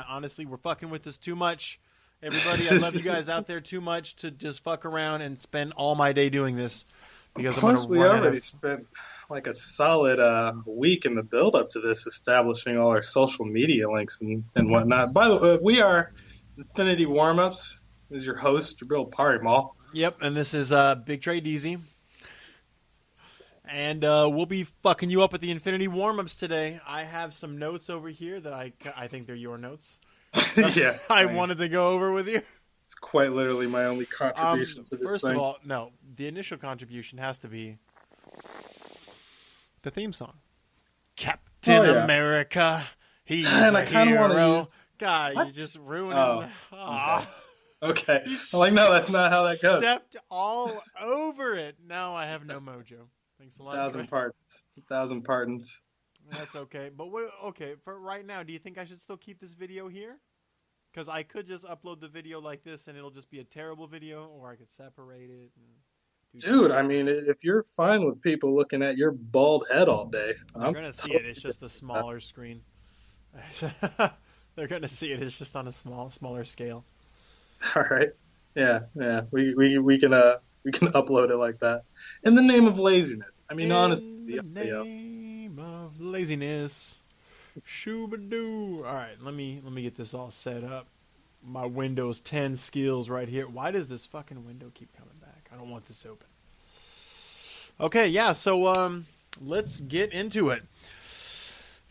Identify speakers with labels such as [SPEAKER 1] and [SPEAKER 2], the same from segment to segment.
[SPEAKER 1] honestly, we're fucking with this too much. Everybody, I love you guys out there too much to just fuck around and spend all my day doing this. Because
[SPEAKER 2] plus, we already spent like a solid week in the build-up to this, establishing all our social media links and whatnot. By the way, we are Infinity Warm-Ups. This is your host, Jabriel Parimal.
[SPEAKER 1] Yep, and this is Big Trey DZ. And we'll be fucking you up at the Infinity Warm-Ups today. I have some notes over here that I think they're your notes.
[SPEAKER 2] Yeah.
[SPEAKER 1] I wanted to go over with you.
[SPEAKER 2] It's quite literally my only contribution to this
[SPEAKER 1] first
[SPEAKER 2] thing.
[SPEAKER 1] First of all, no, the initial contribution has to be the theme song. Captain America, he's
[SPEAKER 2] and
[SPEAKER 1] a
[SPEAKER 2] I kind of want to use...
[SPEAKER 1] God, you just ruined it.
[SPEAKER 2] Okay. I'm like, no, that's not how that goes.
[SPEAKER 1] Stepped all over it. Now I have no mojo. Thanks a lot.
[SPEAKER 2] 1,000 pardons.
[SPEAKER 1] That's okay. But okay, for right now, do you think I should still keep this video here? Because I could just upload the video like this and it'll just be a terrible video, or I could separate it.
[SPEAKER 2] Dude, I mean, if you're fine with people looking at your bald head all day.
[SPEAKER 1] They're going to see it. It's just a smaller screen. They're going to see it. It's just on a smaller scale.
[SPEAKER 2] All right. Yeah. We can upload it like that. In the name of laziness. I mean, honestly.
[SPEAKER 1] In the name of laziness. Shoo-ba-doo. All right, let me get this all set up. My Windows 10 skills right here. Why does this fucking window keep coming back? I don't want this open. Okay, yeah, so let's get into it.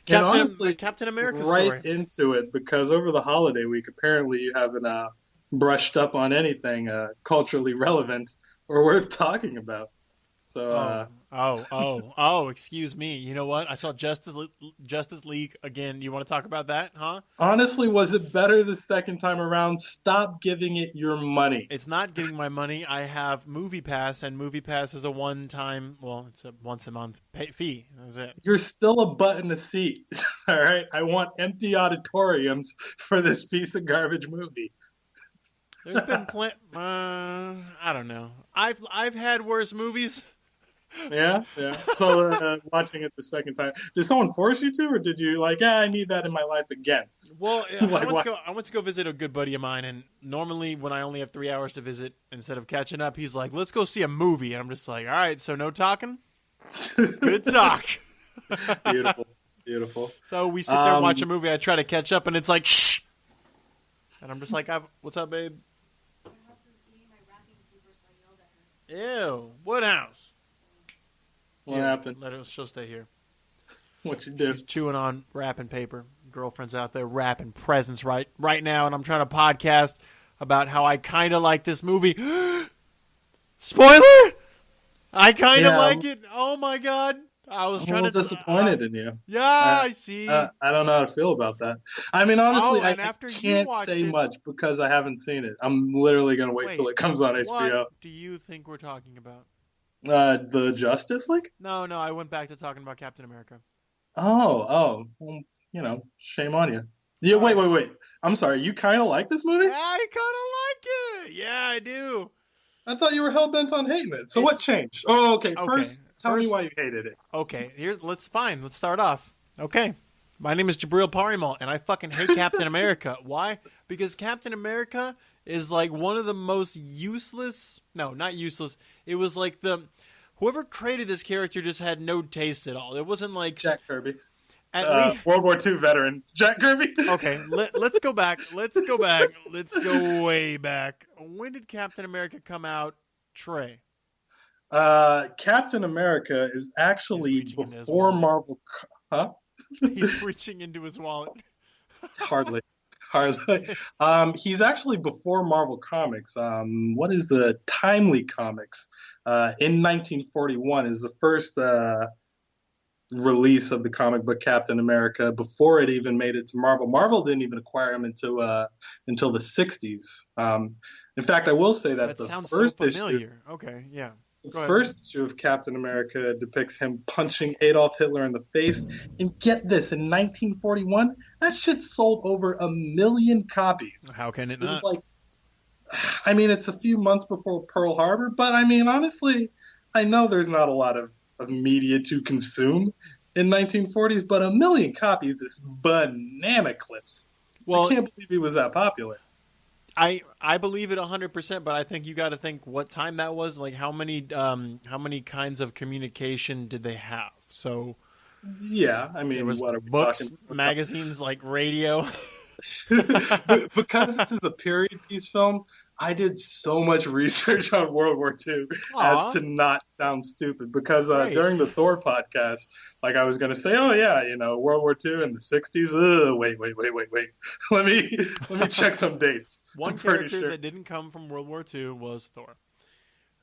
[SPEAKER 1] Captain America
[SPEAKER 2] right story. Into it, because over the holiday week, apparently you haven't brushed up on anything culturally relevant or worth talking about. So,
[SPEAKER 1] excuse me. You know what? I saw Justice League again. You want to talk about that, huh?
[SPEAKER 2] Honestly, was it better the second time around? Stop giving it your money.
[SPEAKER 1] It's not giving my money. I have Movie Pass, and Movie Pass is a one-time, it's a once-a-month fee. That's it.
[SPEAKER 2] You're still a butt in the seat. All right? I want empty auditoriums for this piece of garbage movie.
[SPEAKER 1] There's been I don't know. I've had worse movies.
[SPEAKER 2] Yeah. So watching it the second time, did someone force you to, or did you I need that in my life again?
[SPEAKER 1] Well, I went to go visit a good buddy of mine, and normally when I only have 3 hours to visit, instead of catching up, he's like, "Let's go see a movie," and I'm just like, "All right, so no talking, good talk."
[SPEAKER 2] Beautiful.
[SPEAKER 1] So we sit there and watch a movie. I try to catch up, and it's like, shh, and I'm just like, "What's up, babe?" Ew, what house?
[SPEAKER 2] What happened?
[SPEAKER 1] She'll stay here.
[SPEAKER 2] What you do?
[SPEAKER 1] She's chewing on wrapping paper. Girlfriend's out there wrapping presents right now, and I'm trying to podcast about how I kind of like this movie. Spoiler! I kind of like it. Oh my god! I was trying to
[SPEAKER 2] disappointed in you.
[SPEAKER 1] Yeah, I see.
[SPEAKER 2] I don't know how to feel about that. I mean, honestly, I can't say much because I haven't seen it. I'm literally going to wait till it comes on HBO.
[SPEAKER 1] What do you think we're talking about?
[SPEAKER 2] The Justice League?
[SPEAKER 1] No, I went back to talking about Captain America.
[SPEAKER 2] Oh, well, shame on you. Yeah, wait. I'm sorry. You kind of like this movie?
[SPEAKER 1] I kind of like it. Yeah, I do.
[SPEAKER 2] I thought you were hell-bent on hating it. So what changed? Oh, okay. First, tell me why you hated it.
[SPEAKER 1] Okay, let's start off. Okay. My name is Jabriel Parimal, and I fucking hate Captain America. Why? Because Captain America is like one of the most useless... No, not useless. It was like whoever created this character just had no taste at all. It wasn't like...
[SPEAKER 2] Jack Kirby. World War II veteran. Jack Kirby.
[SPEAKER 1] Okay, let's go back. Let's go way back. When did Captain America come out, Trey?
[SPEAKER 2] Captain America is actually before Marvel... Huh?
[SPEAKER 1] He's reaching into his wallet.
[SPEAKER 2] Hardly. He's actually before Marvel Comics. What is the Timely Comics? In 1941 is the first release of the comic book Captain America before it even made it to Marvel. Marvel didn't even acquire him until the 60s. In fact, I will say that the first issue...
[SPEAKER 1] Okay, yeah.
[SPEAKER 2] The first issue of Captain America depicts him punching Adolf Hitler in the face. And get this, in 1941, that shit sold over 1 million copies.
[SPEAKER 1] How can it not?
[SPEAKER 2] It's a few months before Pearl Harbor, but honestly, I know there's not a lot of media to consume in 1940s, but 1 million copies is banana clips. I
[SPEAKER 1] Well,
[SPEAKER 2] can't believe he was that popular.
[SPEAKER 1] I believe it 100%, but I think you got to think what time that was. Like how many kinds of communication did they have? So
[SPEAKER 2] Yeah, I
[SPEAKER 1] there
[SPEAKER 2] mean,
[SPEAKER 1] was
[SPEAKER 2] what are we
[SPEAKER 1] books,
[SPEAKER 2] talking?
[SPEAKER 1] magazines, like radio.
[SPEAKER 2] But because this is a period piece film, I did so much research on World War II as
[SPEAKER 1] Aw,
[SPEAKER 2] to not sound stupid. Because
[SPEAKER 1] great.
[SPEAKER 2] during the Thor podcast, like I was going to say, oh yeah, World War II in the '60s. Wait. let me check some dates. I'm
[SPEAKER 1] One
[SPEAKER 2] pretty
[SPEAKER 1] character
[SPEAKER 2] sure.
[SPEAKER 1] that didn't come from World War II was Thor.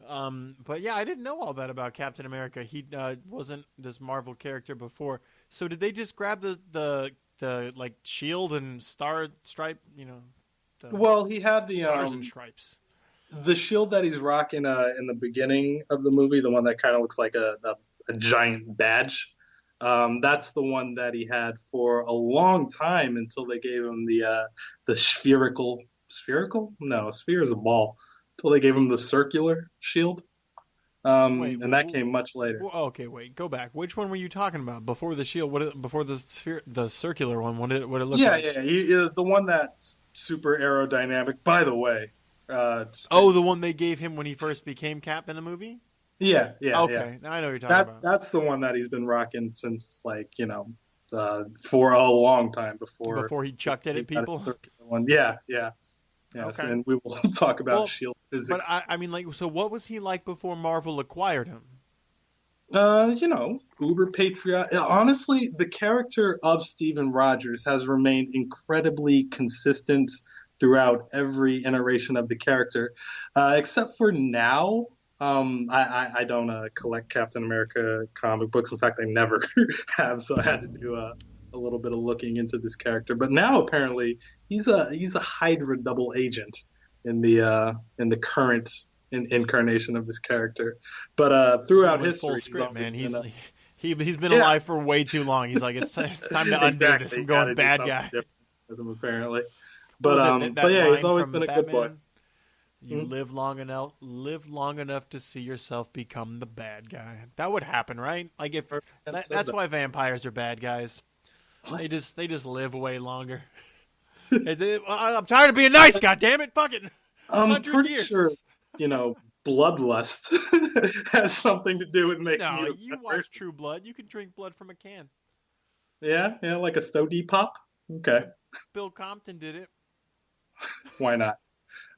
[SPEAKER 1] But yeah, I didn't know all that about Captain America. He wasn't this Marvel character before. So did they just grab the like shield and star stripe? The
[SPEAKER 2] Well, he had
[SPEAKER 1] stars and stripes.
[SPEAKER 2] the shield that he's rocking in the beginning of the movie, the one that kind of looks like a giant badge. That's the one that he had for a long time until they gave him the spherical? No, a sphere is a ball. Until they gave him the circular shield.
[SPEAKER 1] Wait,
[SPEAKER 2] And that came much later.
[SPEAKER 1] okay, wait, go back. Which one were you talking about before the shield? Before the sphere, the circular one? What it look
[SPEAKER 2] Yeah,
[SPEAKER 1] like?
[SPEAKER 2] yeah, the one that's super aerodynamic. By the way,
[SPEAKER 1] Oh, the one they gave him when he first became Cap in the movie.
[SPEAKER 2] yeah.
[SPEAKER 1] Okay, now I know what you're talking about.
[SPEAKER 2] That's the one that he's been rocking since for a long time before
[SPEAKER 1] Before he chucked it
[SPEAKER 2] he
[SPEAKER 1] at
[SPEAKER 2] got a
[SPEAKER 1] people.
[SPEAKER 2] circular one. Yeah. Yes,
[SPEAKER 1] Okay.
[SPEAKER 2] and we will talk about
[SPEAKER 1] Well,
[SPEAKER 2] shield
[SPEAKER 1] but
[SPEAKER 2] physics.
[SPEAKER 1] I mean, like, so what was he like before Marvel acquired him?
[SPEAKER 2] Uber patriot. Honestly, the character of Steven Rogers has remained incredibly consistent throughout every iteration of the character, except for now. I don't collect Captain America comic books. In fact, I never have, so I had to do a little bit of looking into this character. But now apparently he's a Hydra double agent in the current incarnation of this character. But throughout
[SPEAKER 1] Going full
[SPEAKER 2] history, he's
[SPEAKER 1] script,
[SPEAKER 2] always
[SPEAKER 1] man.
[SPEAKER 2] been
[SPEAKER 1] He's been
[SPEAKER 2] yeah,
[SPEAKER 1] alive for way too long. He's like, it's time to undo this.
[SPEAKER 2] exactly.
[SPEAKER 1] I'm
[SPEAKER 2] Got
[SPEAKER 1] going
[SPEAKER 2] to do
[SPEAKER 1] bad
[SPEAKER 2] something
[SPEAKER 1] guy.
[SPEAKER 2] different with him apparently.
[SPEAKER 1] What was
[SPEAKER 2] But
[SPEAKER 1] it?
[SPEAKER 2] but
[SPEAKER 1] That
[SPEAKER 2] yeah, he's
[SPEAKER 1] line
[SPEAKER 2] always
[SPEAKER 1] from
[SPEAKER 2] been a good boy.
[SPEAKER 1] Batman. You live long enough to see yourself become the bad guy. That would happen, right? Like if that's why vampires are bad guys.
[SPEAKER 2] What?
[SPEAKER 1] They just live way longer. I'm tired of being nice. God damn it! Fuck it.
[SPEAKER 2] I'm
[SPEAKER 1] 100
[SPEAKER 2] pretty
[SPEAKER 1] years.
[SPEAKER 2] sure bloodlust has something to do with making
[SPEAKER 1] No,
[SPEAKER 2] you a
[SPEAKER 1] you
[SPEAKER 2] bad
[SPEAKER 1] watch
[SPEAKER 2] person.
[SPEAKER 1] True Blood. You can drink blood from a can.
[SPEAKER 2] Yeah, like a Stody pop. Okay,
[SPEAKER 1] Bill Compton did it.
[SPEAKER 2] why not?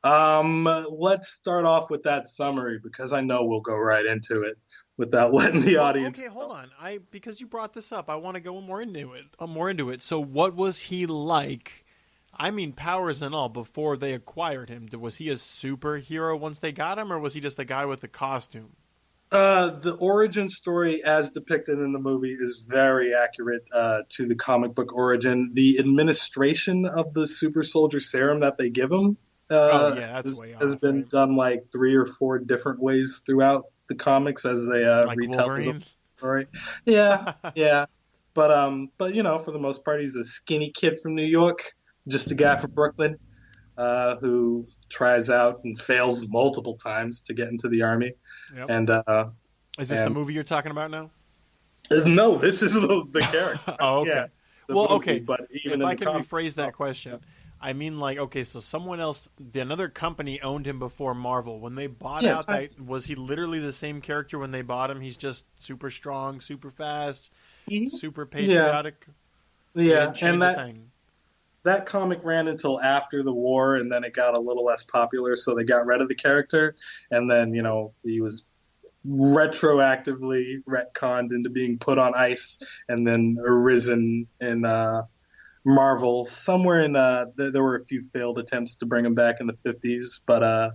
[SPEAKER 2] Let's start off with that summary because I know we'll go right into it without letting the
[SPEAKER 1] Well,
[SPEAKER 2] audience
[SPEAKER 1] okay, hold
[SPEAKER 2] know.
[SPEAKER 1] on. Because you brought this up, I want to go more into it. More into it. So, what was he like? I mean, powers and all before they acquired him. Was he a superhero once they got him, or was he just a guy with a costume?
[SPEAKER 2] The origin story, as depicted in the movie, is very accurate to the comic book origin. The administration of the super soldier serum that they give him
[SPEAKER 1] Oh yeah, that's way
[SPEAKER 2] has
[SPEAKER 1] off,
[SPEAKER 2] been
[SPEAKER 1] right?
[SPEAKER 2] done like 3 or 4 different ways throughout the comics as they
[SPEAKER 1] Like
[SPEAKER 2] retell the
[SPEAKER 1] Wolverine.
[SPEAKER 2] story. Yeah. But for the most part, he's a skinny kid from New York, just a guy from Brooklyn, who tries out and fails multiple times to get into the army.
[SPEAKER 1] Yep.
[SPEAKER 2] And
[SPEAKER 1] Is this the movie you're talking about now?
[SPEAKER 2] no, this is the character.
[SPEAKER 1] Oh, okay.
[SPEAKER 2] Yeah, the
[SPEAKER 1] Well,
[SPEAKER 2] movie,
[SPEAKER 1] okay.
[SPEAKER 2] but even
[SPEAKER 1] If
[SPEAKER 2] in
[SPEAKER 1] I
[SPEAKER 2] the
[SPEAKER 1] can
[SPEAKER 2] comic,
[SPEAKER 1] rephrase that question, I mean, like, okay, so someone else, another company owned him before Marvel. When they bought
[SPEAKER 2] Yeah,
[SPEAKER 1] out, was he literally the same character when they bought him? He's just super strong, super fast, super patriotic. They
[SPEAKER 2] yeah,
[SPEAKER 1] didn't change
[SPEAKER 2] and
[SPEAKER 1] a thing.
[SPEAKER 2] that comic ran until after the war, and then it got a little less popular, so they got rid of the character, and then he was retroactively retconned into being put on ice, and then arisen in Marvel somewhere in there were a few failed attempts to bring him back in the 50s, but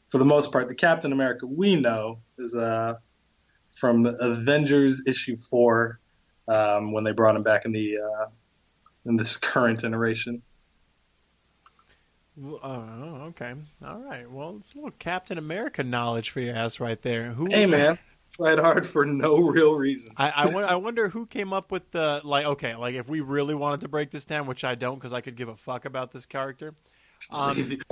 [SPEAKER 2] for the most part, the Captain America we know is from Avengers issue 4 when they brought him back in this current iteration.
[SPEAKER 1] Oh, okay. All right. Well, it's a little Captain America knowledge for your ass right there.
[SPEAKER 2] Hey man, tried hard for no real reason.
[SPEAKER 1] I wonder who came up with the, like, okay, like if we really wanted to break this down, which I don't because I could give a fuck about this character.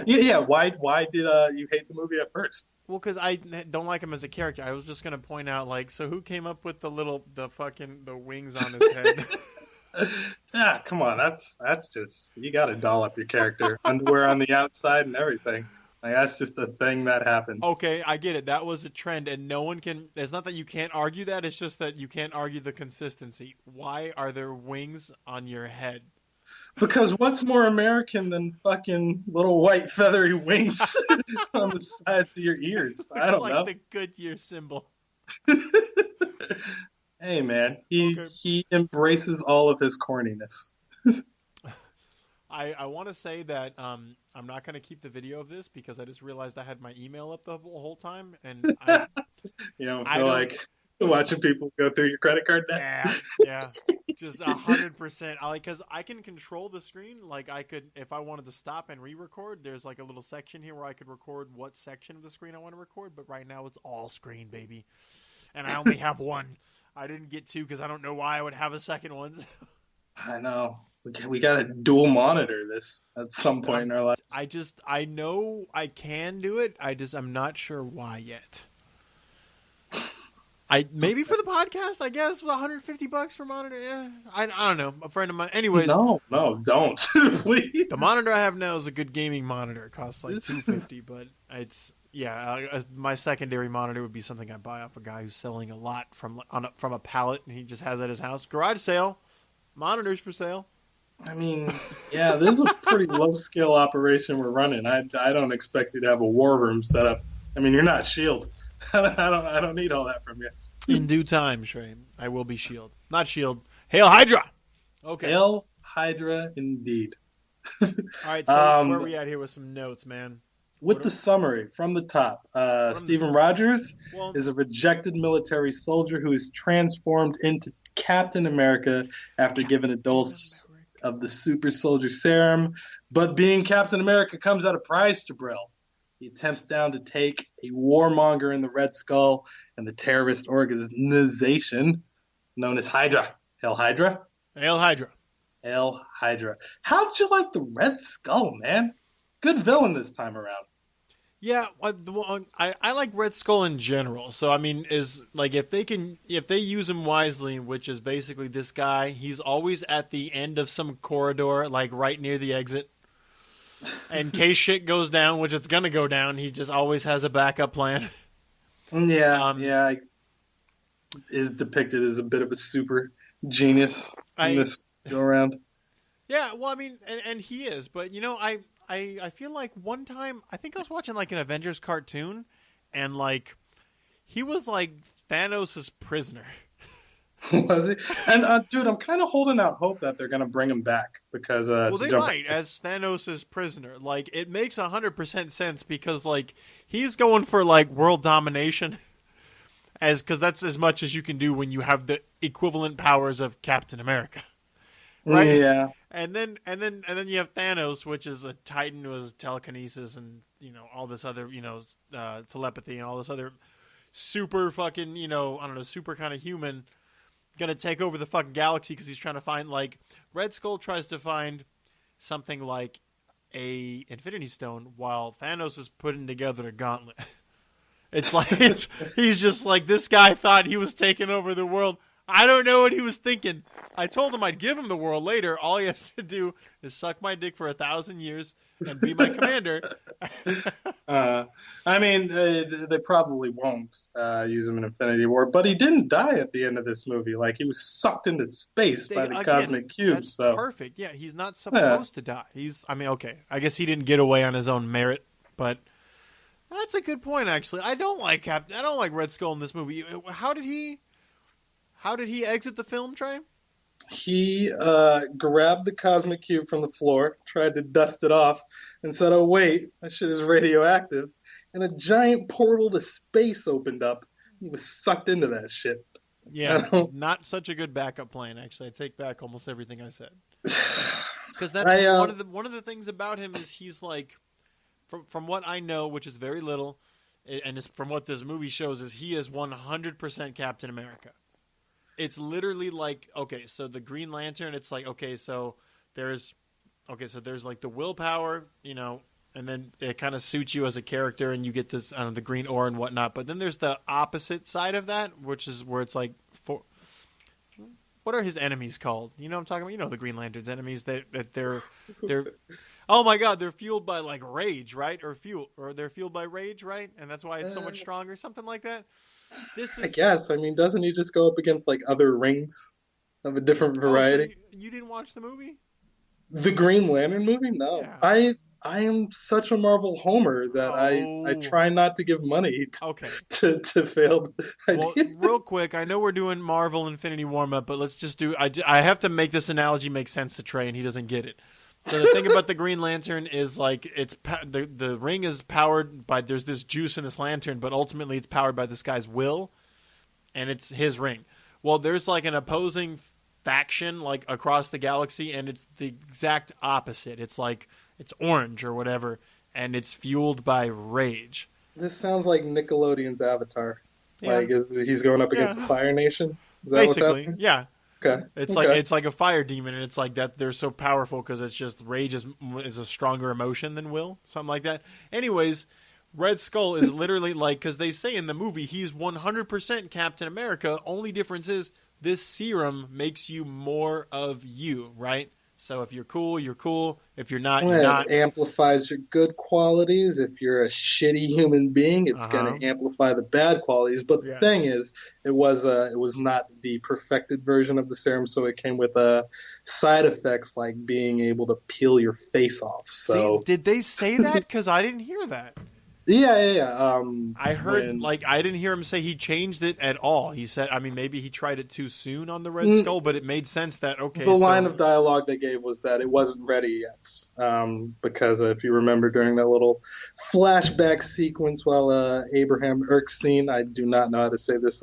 [SPEAKER 2] Yeah. Why did you hate the movie at first?
[SPEAKER 1] Well, because I don't like him as a character. I was just gonna point out, like, so who came up with the wings on his head?
[SPEAKER 2] Yeah, come on. That's just you got to doll up your character. Underwear on the outside and everything. Like that's just a thing that happens.
[SPEAKER 1] Okay, I get it. That was a trend, and no one can. It's not that you can't argue that. It's just that you can't argue the consistency. Why are there wings on your head?
[SPEAKER 2] Because what's more American than fucking little white feathery wings on the sides of your ears? I
[SPEAKER 1] Looks
[SPEAKER 2] don't
[SPEAKER 1] like
[SPEAKER 2] know.
[SPEAKER 1] the Goodyear symbol.
[SPEAKER 2] Hey man, he
[SPEAKER 1] Okay.
[SPEAKER 2] he embraces all of his corniness.
[SPEAKER 1] I want to say that I'm not going to keep the video of this because I just realized I had my email up the whole time, and
[SPEAKER 2] You don't
[SPEAKER 1] I
[SPEAKER 2] feel
[SPEAKER 1] don't
[SPEAKER 2] like
[SPEAKER 1] just
[SPEAKER 2] watching people go through your credit card debt.
[SPEAKER 1] yeah, just 100%. I like because I can control the screen. Like I could, if I wanted to stop and re-record, there's like a little section here where I could record what section of the screen I want to record. But right now it's all screen, baby, and I only have one. I didn't get two because I don't know why I would have a second one.
[SPEAKER 2] I know. We got to dual monitor this at some point in our lives.
[SPEAKER 1] I know I can do it. I'm not sure why yet. I maybe for the podcast, I guess $150 for monitor. Yeah, I don't know. A friend of mine. Anyways,
[SPEAKER 2] No, don't, please.
[SPEAKER 1] the monitor I have now is a good gaming monitor. It costs like $250, but it's my secondary monitor would be something I buy off a guy who's selling a lot from a pallet, and he just has at his house. Garage sale, monitors for sale.
[SPEAKER 2] I mean, yeah, this is a pretty low scale operation we're running. I don't expect you to have a war room set up. I mean, you're not Shield. I don't need all that from you.
[SPEAKER 1] In due time, Trey, I will be Shield, not Shield. Hail Hydra. Okay.
[SPEAKER 2] Hail Hydra, indeed.
[SPEAKER 1] All right. So where are we at here with some notes, man?
[SPEAKER 2] With the summary from the top, Stephen Rogers is a rejected military soldier who is transformed into Captain America after given a dose of the super soldier serum. But being Captain America comes at a price, Jabril. He attempts down to take a warmonger in the Red Skull and the terrorist organization known as Hydra. Hail Hydra?
[SPEAKER 1] Hail Hydra.
[SPEAKER 2] Hail Hydra. How'd you like the Red Skull, man? Good villain this time around.
[SPEAKER 1] Yeah, I like Red Skull in general. So I mean, is like if they use him wisely, which is basically this guy, he's always at the end of some corridor, like right near the exit. In case shit goes down, which it's gonna go down, he just always has a backup plan.
[SPEAKER 2] Yeah, is depicted as a bit of a super genius in this go around.
[SPEAKER 1] Yeah, well, I mean, and he is, but I feel like one time I think I was watching like an Avengers cartoon, and like he was like Thanos' prisoner.
[SPEAKER 2] Was he? And dude, I'm kind of holding out hope that they're gonna bring him back because
[SPEAKER 1] well, they might as Thanos' prisoner. Like it makes 100% sense because like he's going for like world domination, because that's as much as you can do when you have the equivalent powers of Captain America, right?
[SPEAKER 2] Yeah.
[SPEAKER 1] And then you have Thanos, which is a Titan who has telekinesis and all this other telepathy and all this other super fucking I don't know, super kind of human, gonna take over the fucking galaxy because he's trying to find like Red Skull tries to find something like a Infinity Stone while Thanos is putting together a gauntlet. It's like he's just like, this guy thought he was taking over the world. I don't know what he was thinking. I told him I'd give him the world later. All he has to do is suck my dick for 1,000 years and be my commander.
[SPEAKER 2] I mean, they probably won't use him in Infinity War, but he didn't die at the end of this movie. Like he was sucked into space by the cosmic cube.
[SPEAKER 1] That's
[SPEAKER 2] so
[SPEAKER 1] perfect. Yeah, he's not supposed to die. I mean, okay. I guess he didn't get away on his own merit, but that's a good point. Actually, I don't like Red Skull in this movie. How did he exit the film, Trey?
[SPEAKER 2] He grabbed the cosmic cube from the floor, tried to dust it off, and said, "Oh wait, that shit is radioactive." And a giant portal to space opened up. He was sucked into that shit.
[SPEAKER 1] Yeah, not such a good backup plan. Actually, I take back almost everything I said. Because that's one of the things about him is he's like, from what I know, which is very little, and from what this movie shows, is he is 100% Captain America. It's literally like, okay, so the Green Lantern, it's like, okay, so there's like the willpower, and then it kind of suits you as a character, and you get this, the green ore and whatnot. But then there's the opposite side of that, which is where it's like, what are his enemies called? You know what I'm talking about? You know the Green Lantern's enemies that they're oh my god, they're fueled by like rage, right? Or they're fueled by rage, right? And that's why it's so much stronger, something like that. This
[SPEAKER 2] I
[SPEAKER 1] is
[SPEAKER 2] guess. I mean, doesn't he just go up against like other rings of a different
[SPEAKER 1] oh, so
[SPEAKER 2] variety?
[SPEAKER 1] you didn't watch the movie?
[SPEAKER 2] The Green Lantern movie? No.
[SPEAKER 1] Yeah.
[SPEAKER 2] I am such a Marvel homer that I
[SPEAKER 1] Oh,
[SPEAKER 2] try not to give money
[SPEAKER 1] okay.
[SPEAKER 2] to failed
[SPEAKER 1] Well,
[SPEAKER 2] ideas.
[SPEAKER 1] real quick, I know we're doing Marvel Infinity warm up, but let's just do. I have to make this analogy make sense to Trey, and he doesn't get it. So the thing about the Green Lantern is like the ring is powered by there's this juice in this lantern, but ultimately it's powered by this guy's will, and it's his ring. Well, there's like an opposing faction like across the galaxy, and it's the exact opposite. It's like it's orange or whatever, and it's fueled by rage.
[SPEAKER 2] This sounds like Nickelodeon's Avatar.
[SPEAKER 1] Yeah.
[SPEAKER 2] Like, he's going up against
[SPEAKER 1] Yeah.
[SPEAKER 2] the Fire Nation? Is that what's
[SPEAKER 1] Basically,
[SPEAKER 2] happening?
[SPEAKER 1] yeah.
[SPEAKER 2] Okay.
[SPEAKER 1] It's
[SPEAKER 2] Okay.
[SPEAKER 1] like a fire demon, and it's like that they're so powerful because it's just rage is a stronger emotion than will, something like that. Anyways, Red Skull is literally like because they say in the movie he's 100% Captain America. Only difference is this serum makes you more of you, right? So if you're cool, you're cool. If you're not, you're not.
[SPEAKER 2] It amplifies your good qualities. If you're a shitty human being, it's going to amplify the bad qualities. But the thing is, it was not the perfected version of the serum, so it came with side effects like being able to peel your face off. So
[SPEAKER 1] See, did they say that? Because I didn't hear that.
[SPEAKER 2] Yeah.
[SPEAKER 1] I heard, I didn't hear him say he changed it at all. He said, I mean, maybe he tried it too soon on the Red Skull, but it made sense that, okay.
[SPEAKER 2] The line of dialogue they gave was that it wasn't ready yet. Because if you remember during that little flashback sequence while Abraham Erskine, I do not know how to say this,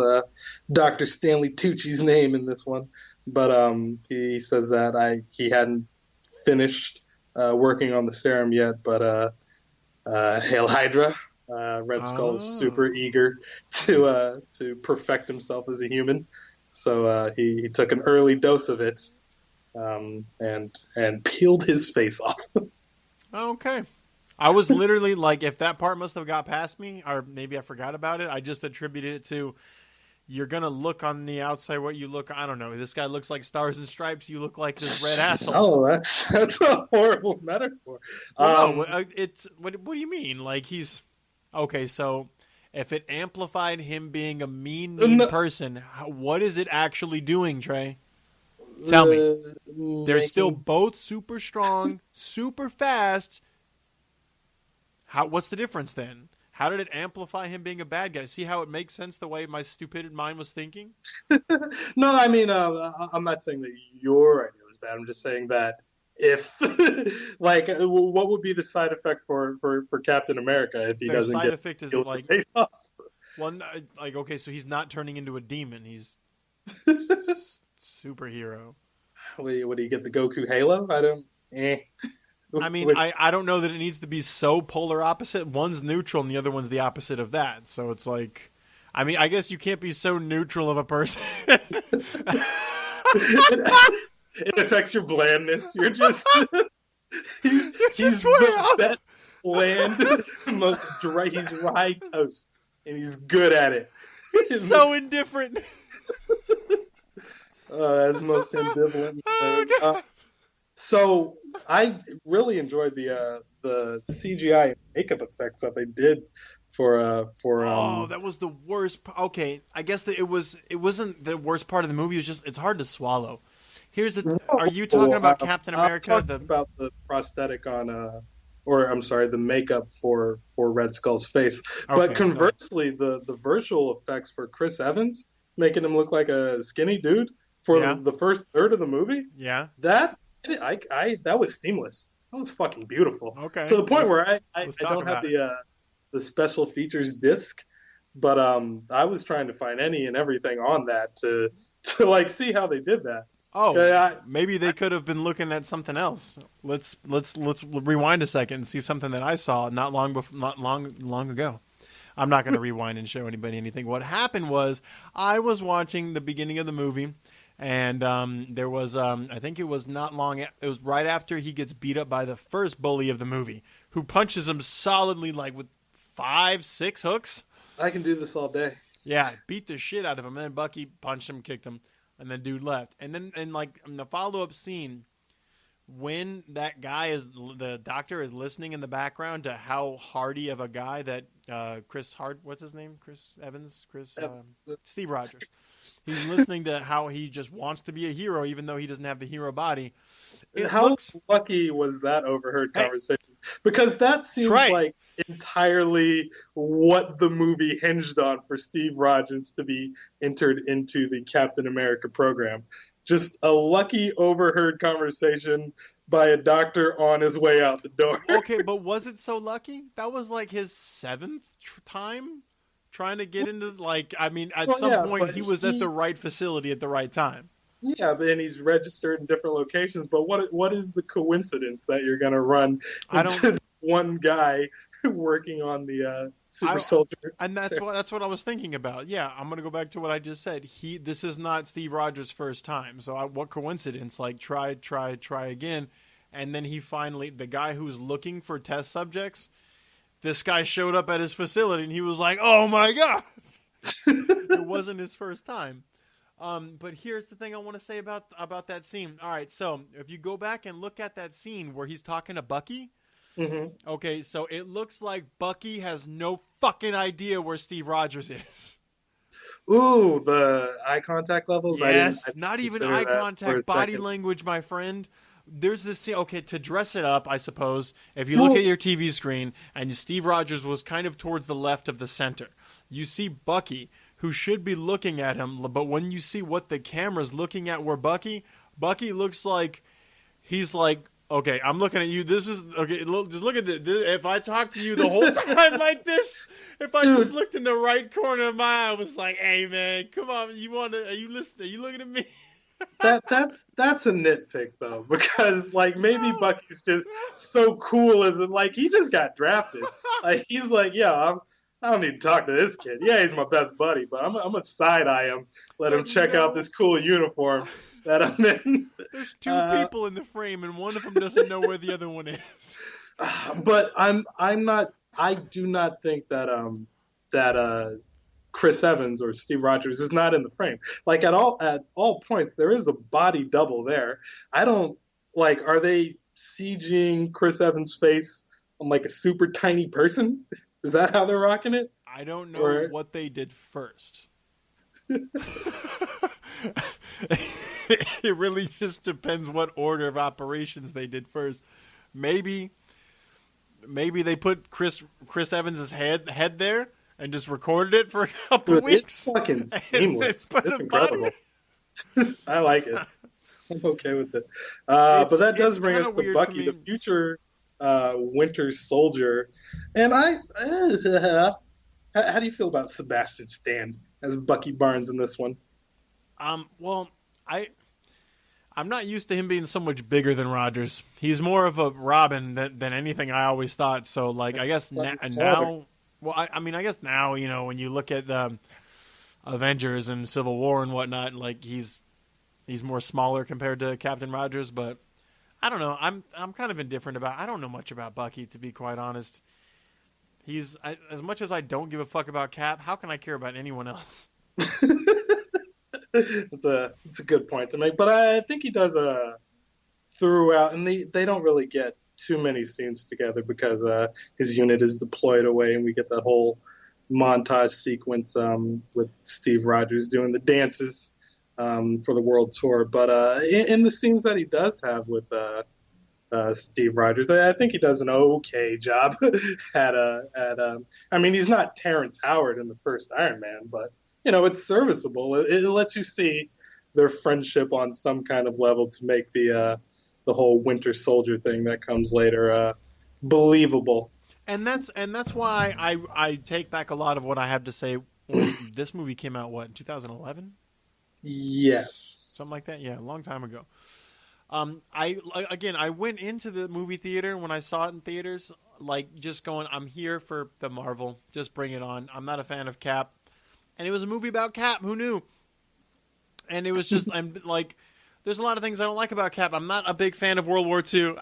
[SPEAKER 2] Dr. Stanley Tucci's name in this one, but he says that he hadn't finished working on the serum yet, but Heil Hydra. Red Skull is super eager to perfect himself as a human, so he took an early dose of it, and peeled his face off.
[SPEAKER 1] Okay, I was literally like, if that part must have got past me, or maybe I forgot about it. I just attributed it to you're gonna look on the outside what you look. I don't know. This guy looks like Stars and Stripes. You look like this red asshole.
[SPEAKER 2] Oh, that's a horrible metaphor.
[SPEAKER 1] Well, it's what do you mean? Like he's okay. So if it amplified him being a mean person, what is it actually doing, Trey? Tell me. They're still both super strong, super fast. What's the difference then? How did it amplify him being a bad guy? See how it makes sense the way my stupid mind was thinking?
[SPEAKER 2] No, I mean, I'm not saying that your idea was bad. I'm just saying that if, like, what would be the side effect for Captain America if he doesn't
[SPEAKER 1] side
[SPEAKER 2] get
[SPEAKER 1] effect is
[SPEAKER 2] killed
[SPEAKER 1] like,
[SPEAKER 2] face off?
[SPEAKER 1] Well, like, okay, so he's not turning into a demon. He's superhero.
[SPEAKER 2] Would he get the Goku Halo? I don't.
[SPEAKER 1] I mean, I don't know that it needs to be so polar opposite. One's neutral and the other one's the opposite of that. So it's like, I mean, I guess you can't be so neutral of a person.
[SPEAKER 2] It affects your blandness. You're just he's
[SPEAKER 1] way
[SPEAKER 2] the
[SPEAKER 1] out.
[SPEAKER 2] best bland, most dry. He's dry toast, and he's good at it.
[SPEAKER 1] He's so indifferent.
[SPEAKER 2] That's the most ambivalent.
[SPEAKER 1] Oh,
[SPEAKER 2] so I really enjoyed the CGI makeup effects that they did for
[SPEAKER 1] that was the worst. Okay, I guess that it wasn't the worst part of the movie. It was just it's hard to swallow. Are you talking about Captain America?
[SPEAKER 2] I'm talking about the prosthetic on the makeup for Red Skull's face.
[SPEAKER 1] Okay,
[SPEAKER 2] but conversely, the visual effects for Chris Evans making him look like a skinny dude for the first third of the movie.
[SPEAKER 1] Yeah,
[SPEAKER 2] that was seamless. That was fucking beautiful.
[SPEAKER 1] Okay,
[SPEAKER 2] to the point where I don't have
[SPEAKER 1] about
[SPEAKER 2] the special features disc, but I was trying to find any and everything on that to like see how they did that.
[SPEAKER 1] Oh, maybe they could have been looking at something else. Let's rewind a second and see something that I saw not long ago. I'm not going to rewind and show anybody anything. What happened was I was watching the beginning of the movie, and there was I think it was not long. It was right after he gets beat up by the first bully of the movie, who punches him solidly like with 5-6 hooks.
[SPEAKER 2] I can do this all day.
[SPEAKER 1] Yeah, beat the shit out of him, and then Bucky punched him, kicked him. and then dude left. And then and like in the follow up scene, when that guy is the doctor is listening in the background to how hardy of a guy that what's his name, Chris Evans, Steve Rogers, he's listening to how he just wants to be a hero even though he doesn't have the hero body.
[SPEAKER 2] How lucky was that overheard conversation? Because that seems like entirely what the movie hinged on for Steve Rogers to be entered into the Captain America program. Just a lucky overheard conversation by a doctor on his way out the door.
[SPEAKER 1] Okay, but was it so lucky? That was like his 7th time trying to get into, like, I mean, at some point he was at the right facility at the right time.
[SPEAKER 2] Yeah, and he's registered in different locations. But what is the coincidence that you're going to run into one guy working on the super soldier?
[SPEAKER 1] And that's what I was thinking about. Yeah, I'm going to go back to what I just said. This is not Steve Rogers' first time. So what coincidence? Like, try again. And then he finally, the guy who's looking for test subjects, this guy showed up at his facility and he was like, oh my God. It wasn't his first time. But here's the thing I want to say about that scene. All right, so if you go back and look at that scene where he's talking to Bucky, okay, so it looks like Bucky has no fucking idea where Steve Rogers is.
[SPEAKER 2] Ooh, the eye contact levels?
[SPEAKER 1] Yes, not even eye contact, body language, my friend. There's this scene, okay, to dress it up, I suppose, if you look at your TV screen and Steve Rogers was kind of towards the left of the center, you see Bucky, who should be looking at him, but when you see what the camera's looking at where Bucky looks like he's like, okay, I'm looking at you. This is okay. Just look at this. If I talk to you the whole time like this, if I just looked in the right corner of my eye, I was like, "Hey, man, come on, Are you listening? Are you looking at me?"
[SPEAKER 2] That's a nitpick though, because like maybe Bucky's just so cool as it like he just got drafted. Like he's like, yeah, I don't need to talk to this kid. Yeah, he's my best buddy, but I'm gonna side eye him, let him check out this cool uniform that I'm in.
[SPEAKER 1] There's 2 people in the frame, and one of them doesn't know where the other one is.
[SPEAKER 2] But I do not think that Chris Evans or Steve Rogers is not in the frame. Like at all points, there is a body double there. I don't like. Are they CGing Chris Evans' face on like a super tiny person? Is that how they're rocking it?
[SPEAKER 1] I don't know what they did first. It really just depends what order of operations they did first. Maybe they put Chris Evans' head there and just recorded it for a couple weeks.
[SPEAKER 2] It's fucking seamless. It's incredible. I like it. I'm okay with it. But that does bring us to Bucky, the future Winter Soldier. And how do you feel about Sebastian Stan as Bucky Barnes in this one?
[SPEAKER 1] Well, I'm not used to him being so much bigger than Rogers. He's more of a Robin than anything I always thought. So, like, I guess now, well, I mean, I guess now, you know, when you look at the Avengers and Civil War and whatnot, like he's more smaller compared to Captain Rogers. But I don't know. I'm kind of indifferent about. I don't know much about Bucky, to be quite honest. As much as I don't give a fuck about Cap, how can I care about anyone else?
[SPEAKER 2] It's a good point to make, but I think he does throughout, and they don't really get too many scenes together because his unit is deployed away, and we get that whole montage sequence with Steve Rogers doing the dances for the world tour. But in the scenes that he does have with Steve Rogers, I think he does an okay job at I mean, he's not Terrence Howard in the first Iron Man, but you know, it's serviceable. It lets you see their friendship on some kind of level to make the whole Winter Soldier thing that comes later believable.
[SPEAKER 1] And that's why I take back a lot of what I have to say. This movie came out in 2011?
[SPEAKER 2] Yes,
[SPEAKER 1] something like that. Yeah, a long time ago. I went into the movie theater when I saw it in theaters, like just going, I'm here for the Marvel, just bring it on. I'm not a fan of Cap. And it was a movie about Cap. Who knew? And it was just, I'm like, there's a lot of things I don't like about Cap. I'm not a big fan of World War II.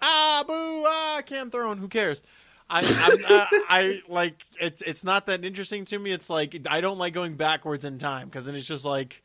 [SPEAKER 1] Cam thrown. Who cares? I like it's not that interesting to me. It's like I don't like going backwards in time because then it's just like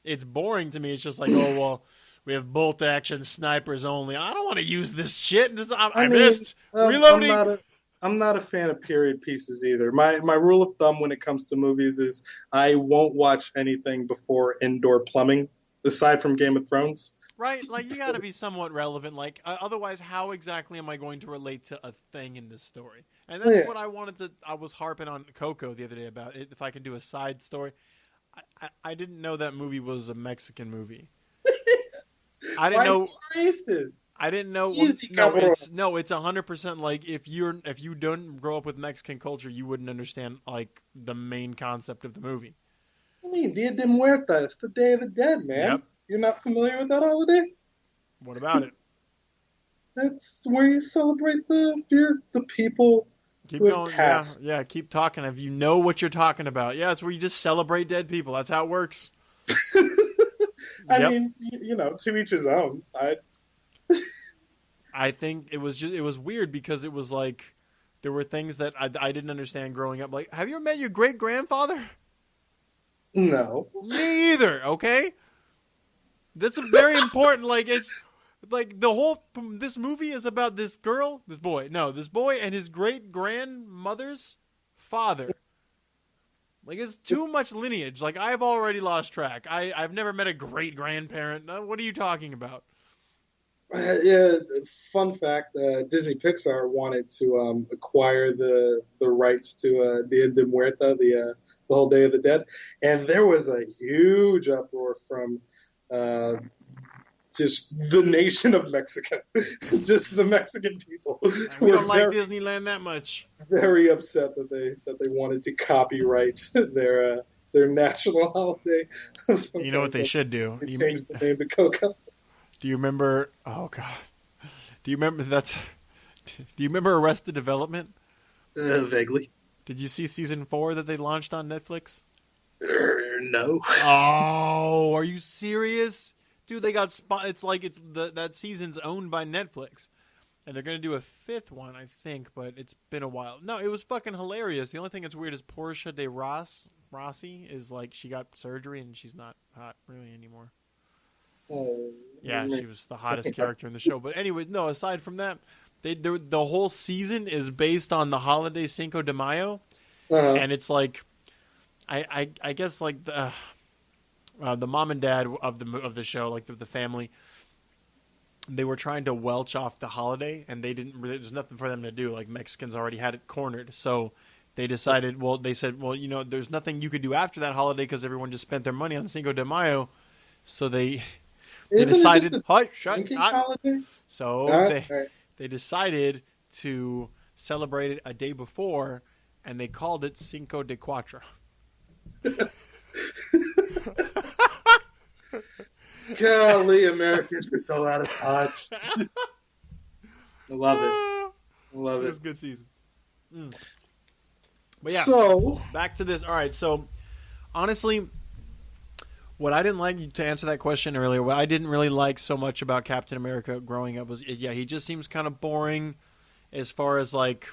[SPEAKER 1] it's boring to me. It's just like, oh well, we have bolt action snipers only. I don't want to use this shit. I missed reloading.
[SPEAKER 2] I'm not a fan of period pieces either. My rule of thumb when it comes to movies is I won't watch anything before indoor plumbing, aside from Game of Thrones.
[SPEAKER 1] Right, like you got to be somewhat relevant. Like otherwise, how exactly am I going to relate to a thing in this story? And that's what I wanted to. I was harping on Coco the other day about it, if I could do a side story. I didn't know that movie was a Mexican movie. I didn't know.
[SPEAKER 2] Racist.
[SPEAKER 1] I didn't know. It's 100% like if you don't grow up with Mexican culture, you wouldn't understand like the main concept of the movie.
[SPEAKER 2] I mean, Dia de Muertos, the Day of the Dead, man. Yep. You're not familiar with that holiday?
[SPEAKER 1] What about it?
[SPEAKER 2] That's where you celebrate the people who have passed.
[SPEAKER 1] Yeah, keep talking. If you know what you're talking about. Yeah, it's where you just celebrate dead people. That's how it works.
[SPEAKER 2] I mean, to each his own.
[SPEAKER 1] I think it was weird because it was like there were things that I didn't understand growing up. Like, have you ever met your great grandfather?
[SPEAKER 2] No.
[SPEAKER 1] Me either. Okay. That's very important. Like it's like this movie is about this boy and his great grandmother's father. Like it's too much lineage. Like I've already lost track. I've never met a great grandparent. What are you talking about?
[SPEAKER 2] Yeah. Fun fact: Disney Pixar wanted to acquire the rights to Dia de Muerta, the whole Day of the Dead, and there was a huge uproar from just the nation of Mexico, just the Mexican people.
[SPEAKER 1] We don't like Disneyland that much.
[SPEAKER 2] Very upset that they wanted to copyright their national holiday.
[SPEAKER 1] You know what they should do?
[SPEAKER 2] They changed the name to Coco.
[SPEAKER 1] Do you remember? Oh God! Do you remember Do you remember Arrested Development?
[SPEAKER 2] Vaguely.
[SPEAKER 1] Did you see season 4 that they launched on Netflix?
[SPEAKER 2] No.
[SPEAKER 1] Oh, are you serious? Dude, they got it's like that season's owned by Netflix. And they're going to do a 5th one, I think, but it's been a while. No, it was fucking hilarious. The only thing that's weird is Portia de Rossi is like she got surgery and she's not hot really anymore. Yeah, she was the hottest character in the show. But anyway, no, aside from that, the whole season is based on the holiday Cinco de Mayo. And it's like I guess like the mom and dad of the show, like the family, they were trying to welch off the holiday, and they didn't really. There's nothing for them to do. Like Mexicans already had it cornered, so they decided. Well, they said, well, there's nothing you could do after that holiday because everyone just spent their money on Cinco de Mayo. So they decided. Shut up. So they decided to celebrate it a day before, and they called it Cinco de Cuatro.
[SPEAKER 2] Golly, Americans are so out of touch. I love it.
[SPEAKER 1] It was a good season. But yeah,
[SPEAKER 2] so
[SPEAKER 1] back to this. All right, so honestly, what I didn't like, to answer that question earlier, what I didn't really like so much about Captain America growing up was, he just seems kind of boring as far as like,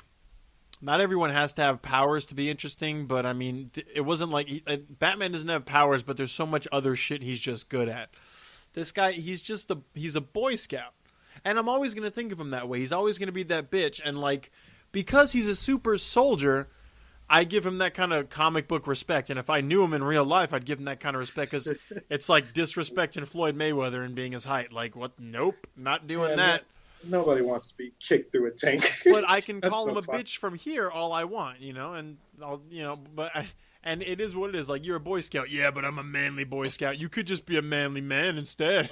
[SPEAKER 1] not everyone has to have powers to be interesting, but I mean, it wasn't like Batman doesn't have powers, but there's so much other shit he's just good at. This guy, he's a Boy Scout. And I'm always going to think of him that way. He's always going to be that bitch. And like, because he's a super soldier, I give him that kind of comic book respect. And if I knew him in real life, I'd give him that kind of respect, because it's like disrespecting Floyd Mayweather and being his height. Like, what? Nope, not doing that.
[SPEAKER 2] Nobody wants to be kicked through a tank.
[SPEAKER 1] But I can call him a bitch from here all I want, and and it is what it is. Like, you're a Boy Scout. Yeah, but I'm a manly Boy Scout. You could just be a manly man instead.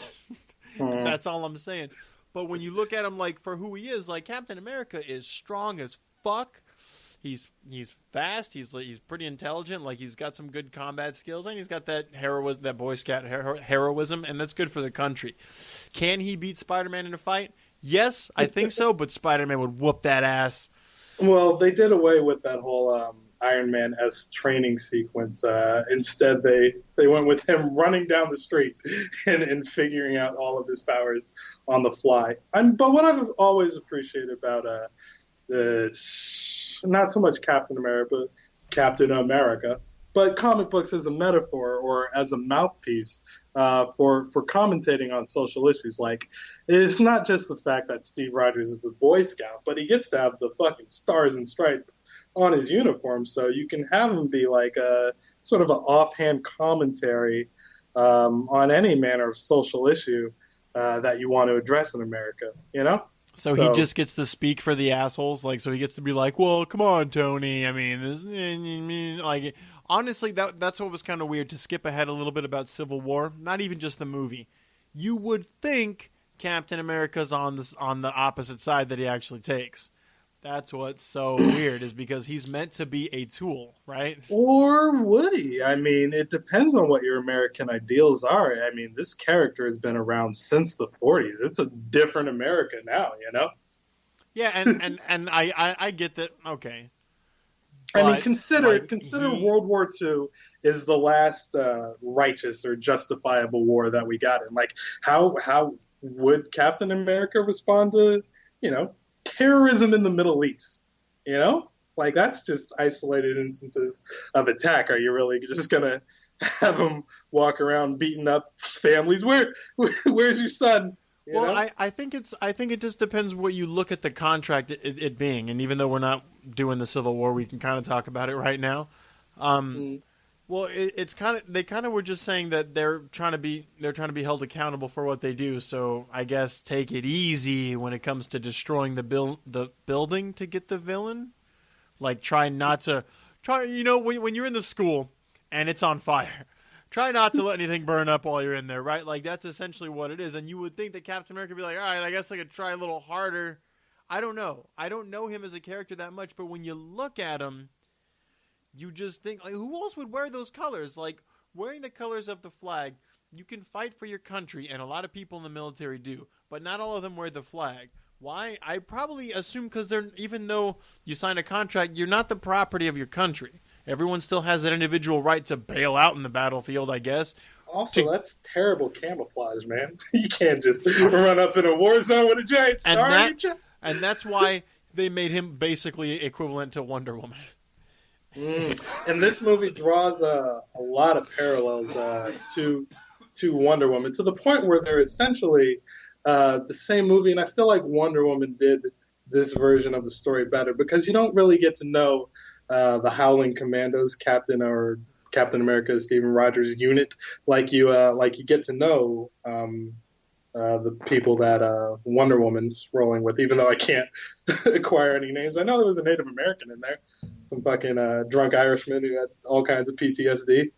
[SPEAKER 1] That's all I'm saying. But when you look at him, like, for who he is, like, Captain America is strong as fuck. He's fast. He's pretty intelligent. Like, he's got some good combat skills, and he's got that heroism, that Boy Scout heroism, and that's good for the country. Can he beat Spider-Man in a fight? Yes, I think so, but Spider-Man would whoop that ass.
[SPEAKER 2] Well, they did away with that whole Iron Man-esque training sequence. Instead, they went with him running down the street and figuring out all of his powers on the fly. But what I've always appreciated about not so much Captain America, but Captain America, but comic books as a metaphor or as a mouthpiece for commentating on social issues. Like, it's not just the fact that Steve Rogers is a Boy Scout, but he gets to have the fucking stars and stripes on his uniform, so you can have him be like a sort of an offhand commentary on any manner of social issue that you want to address in America. You know.
[SPEAKER 1] So he just gets to speak for the assholes, like, so he gets to be like, "Well, come on, Tony. I mean, like, honestly, that's what was kind of weird to skip ahead a little bit about Civil War. Not even just the movie. You would think Captain America's on the opposite side that he actually takes. That's what's so weird, is because he's meant to be a tool, right?
[SPEAKER 2] Or would he? I mean, it depends on what your American ideals are. I mean, this character has been around since the 40s. It's a different America now, you know?
[SPEAKER 1] Yeah, and I get that. Okay.
[SPEAKER 2] I mean, consider World War II is the last righteous or justifiable war that we got. And, like, how would Captain America respond to, terrorism in the Middle East? You know? Like, that's just isolated instances of attack. Are you really just going to have him walk around beating up families? Where's your son?
[SPEAKER 1] I think it just depends what you look at the contract it being, and even though we're not doing the Civil War, we can kind of talk about it right now. Well, it's they kind of were just saying that they're trying to be held accountable for what they do. So I guess take it easy when it comes to destroying the building to get the villain. Like, when you're in the school and it's on fire. Try not to let anything burn up while you're in there, right? Like, that's essentially what it is. And you would think that Captain America would be like, all right, I guess I could try a little harder. I don't know. I don't know him as a character that much, but when you look at him, you just think, like, who else would wear those colors? Like, wearing the colors of the flag, you can fight for your country, and a lot of people in the military do, but not all of them wear the flag. Why? I probably assume because even though you sign a contract, you're not the property of your country. Everyone still has that individual right to bail out in the battlefield, I guess.
[SPEAKER 2] Also, that's terrible camouflage, man. You can't just run up in a war zone with a giant star on your chest.
[SPEAKER 1] And that's why they made him basically equivalent to Wonder Woman.
[SPEAKER 2] And this movie draws a lot of parallels to Wonder Woman, to the point where they're essentially the same movie. And I feel like Wonder Woman did this version of the story better, because you don't really get to know the Howling Commandos, Captain America, Stephen Rogers' unit, like you get to know the people that Wonder Woman's rolling with. Even though I can't acquire any names, I know there was a Native American in there, some fucking drunk Irishman who had all kinds of PTSD.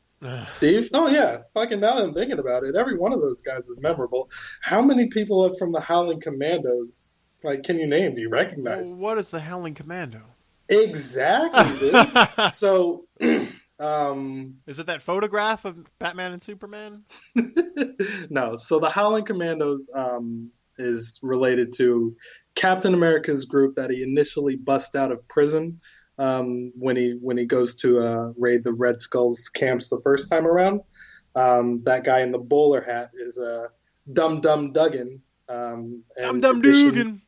[SPEAKER 2] Steve? Oh yeah, fucking now that I'm thinking about it, every one of those guys is memorable. How many people are from the Howling Commandos? Like, can you name? Do you recognize?
[SPEAKER 1] Well, what is the Howling Commando?
[SPEAKER 2] Exactly, dude. So,
[SPEAKER 1] is it that photograph of Batman and Superman?
[SPEAKER 2] No. So the Howling Commandos is related to Captain America's group that he initially busts out of prison when he goes to raid the Red Skull's camps the first time around. That guy in the bowler hat is Dum Dum Dugan.
[SPEAKER 1] Dum Dum Dugan.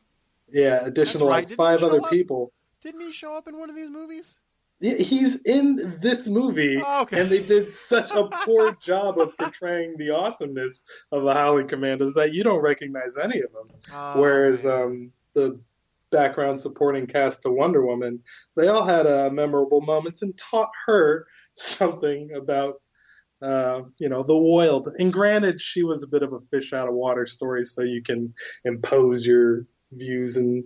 [SPEAKER 2] Yeah, additional
[SPEAKER 1] right.
[SPEAKER 2] 5 other people.
[SPEAKER 1] Didn't he show up in one of these movies?
[SPEAKER 2] He's in this movie, and they did such a poor job of portraying the awesomeness of the Howling Commandos that you don't recognize any of them. Whereas the background supporting cast to Wonder Woman, they all had memorable moments and taught her something about the world. And granted, she was a bit of a fish out of water story, so you can impose your views and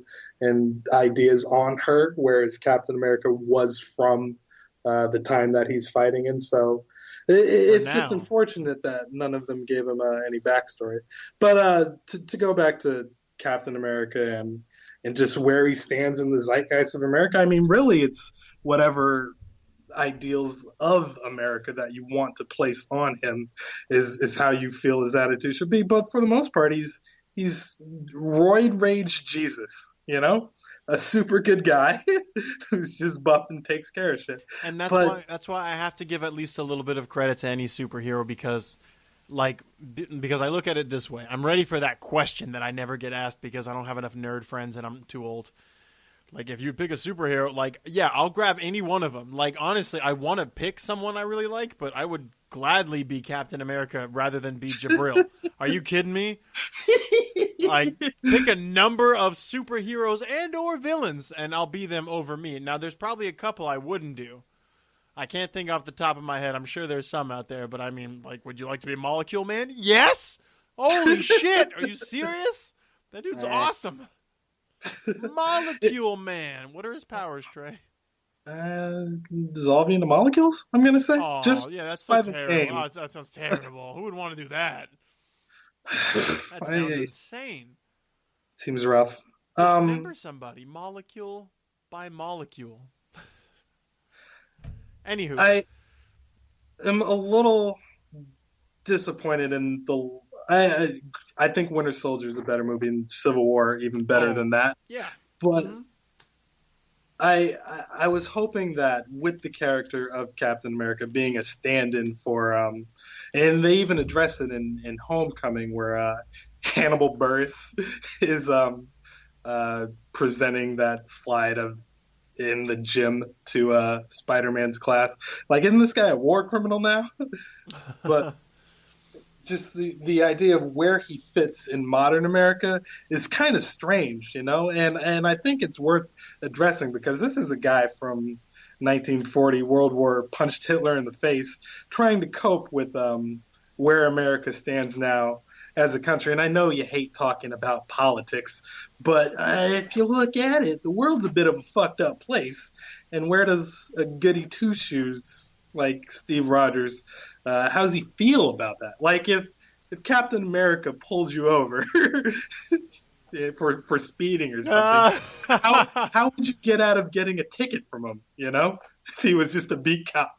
[SPEAKER 2] ideas on her, whereas Captain America was from the time that he's fighting in. So it's just unfortunate that none of them gave him any backstory. But to go back to Captain America and just where he stands in the zeitgeist of America, I mean, really, it's whatever ideals of America that you want to place on him is how you feel his attitude should be. But for the most part, he's roid rage Jesus, a super good guy who's just buff and takes care of shit.
[SPEAKER 1] And that's why I have to give at least a little bit of credit to any superhero, because I look at it this way. I'm ready for that question that I never get asked because I don't have enough nerd friends and I'm too old. Like, if you pick a superhero, like, yeah, I'll grab any one of them. Like, honestly, I want to pick someone I really like, but I would gladly be Captain America rather than be Jabril. Are you kidding me? Like, pick a number of superheroes and or villains, and I'll be them over me. Now, there's probably a couple I wouldn't do. I can't think off the top of my head. I'm sure there's some out there, but I mean, like, would you like to be Molecule Man? Yes! Holy shit! Are you serious? That dude's awesome. Molecule Man. What are his powers, Trey?
[SPEAKER 2] Dissolving into molecules, I'm going to say.
[SPEAKER 1] Oh,
[SPEAKER 2] Just
[SPEAKER 1] yeah, that's
[SPEAKER 2] by
[SPEAKER 1] so
[SPEAKER 2] the
[SPEAKER 1] terrible.
[SPEAKER 2] name.
[SPEAKER 1] Oh, that sounds terrible. Who would want to do that? That sounds insane.
[SPEAKER 2] Seems rough.
[SPEAKER 1] Dismember somebody, molecule by molecule. Anywho.
[SPEAKER 2] I am a little disappointed in the... I think Winter Soldier is a better movie, and Civil War even better than that.
[SPEAKER 1] Yeah.
[SPEAKER 2] But I was hoping that with the character of Captain America being a stand-in for, and they even address it in Homecoming, where Hannibal Buress is presenting that slide of in the gym to Spider-Man's class. Like, isn't this guy a war criminal now? But just the idea of where he fits in modern America is kind of strange, you know? And I think it's worth addressing because this is a guy from 1940, World War, punched Hitler in the face, trying to cope with where America stands now as a country. And I know you hate talking about politics, but if you look at it, the world's a bit of a fucked up place. And where does a goody two-shoes like Steve Rogers, how does he feel about that? Like if Captain America pulls you over for speeding or something, how would you get out of getting a ticket from him, you know, if he was just a beat cop?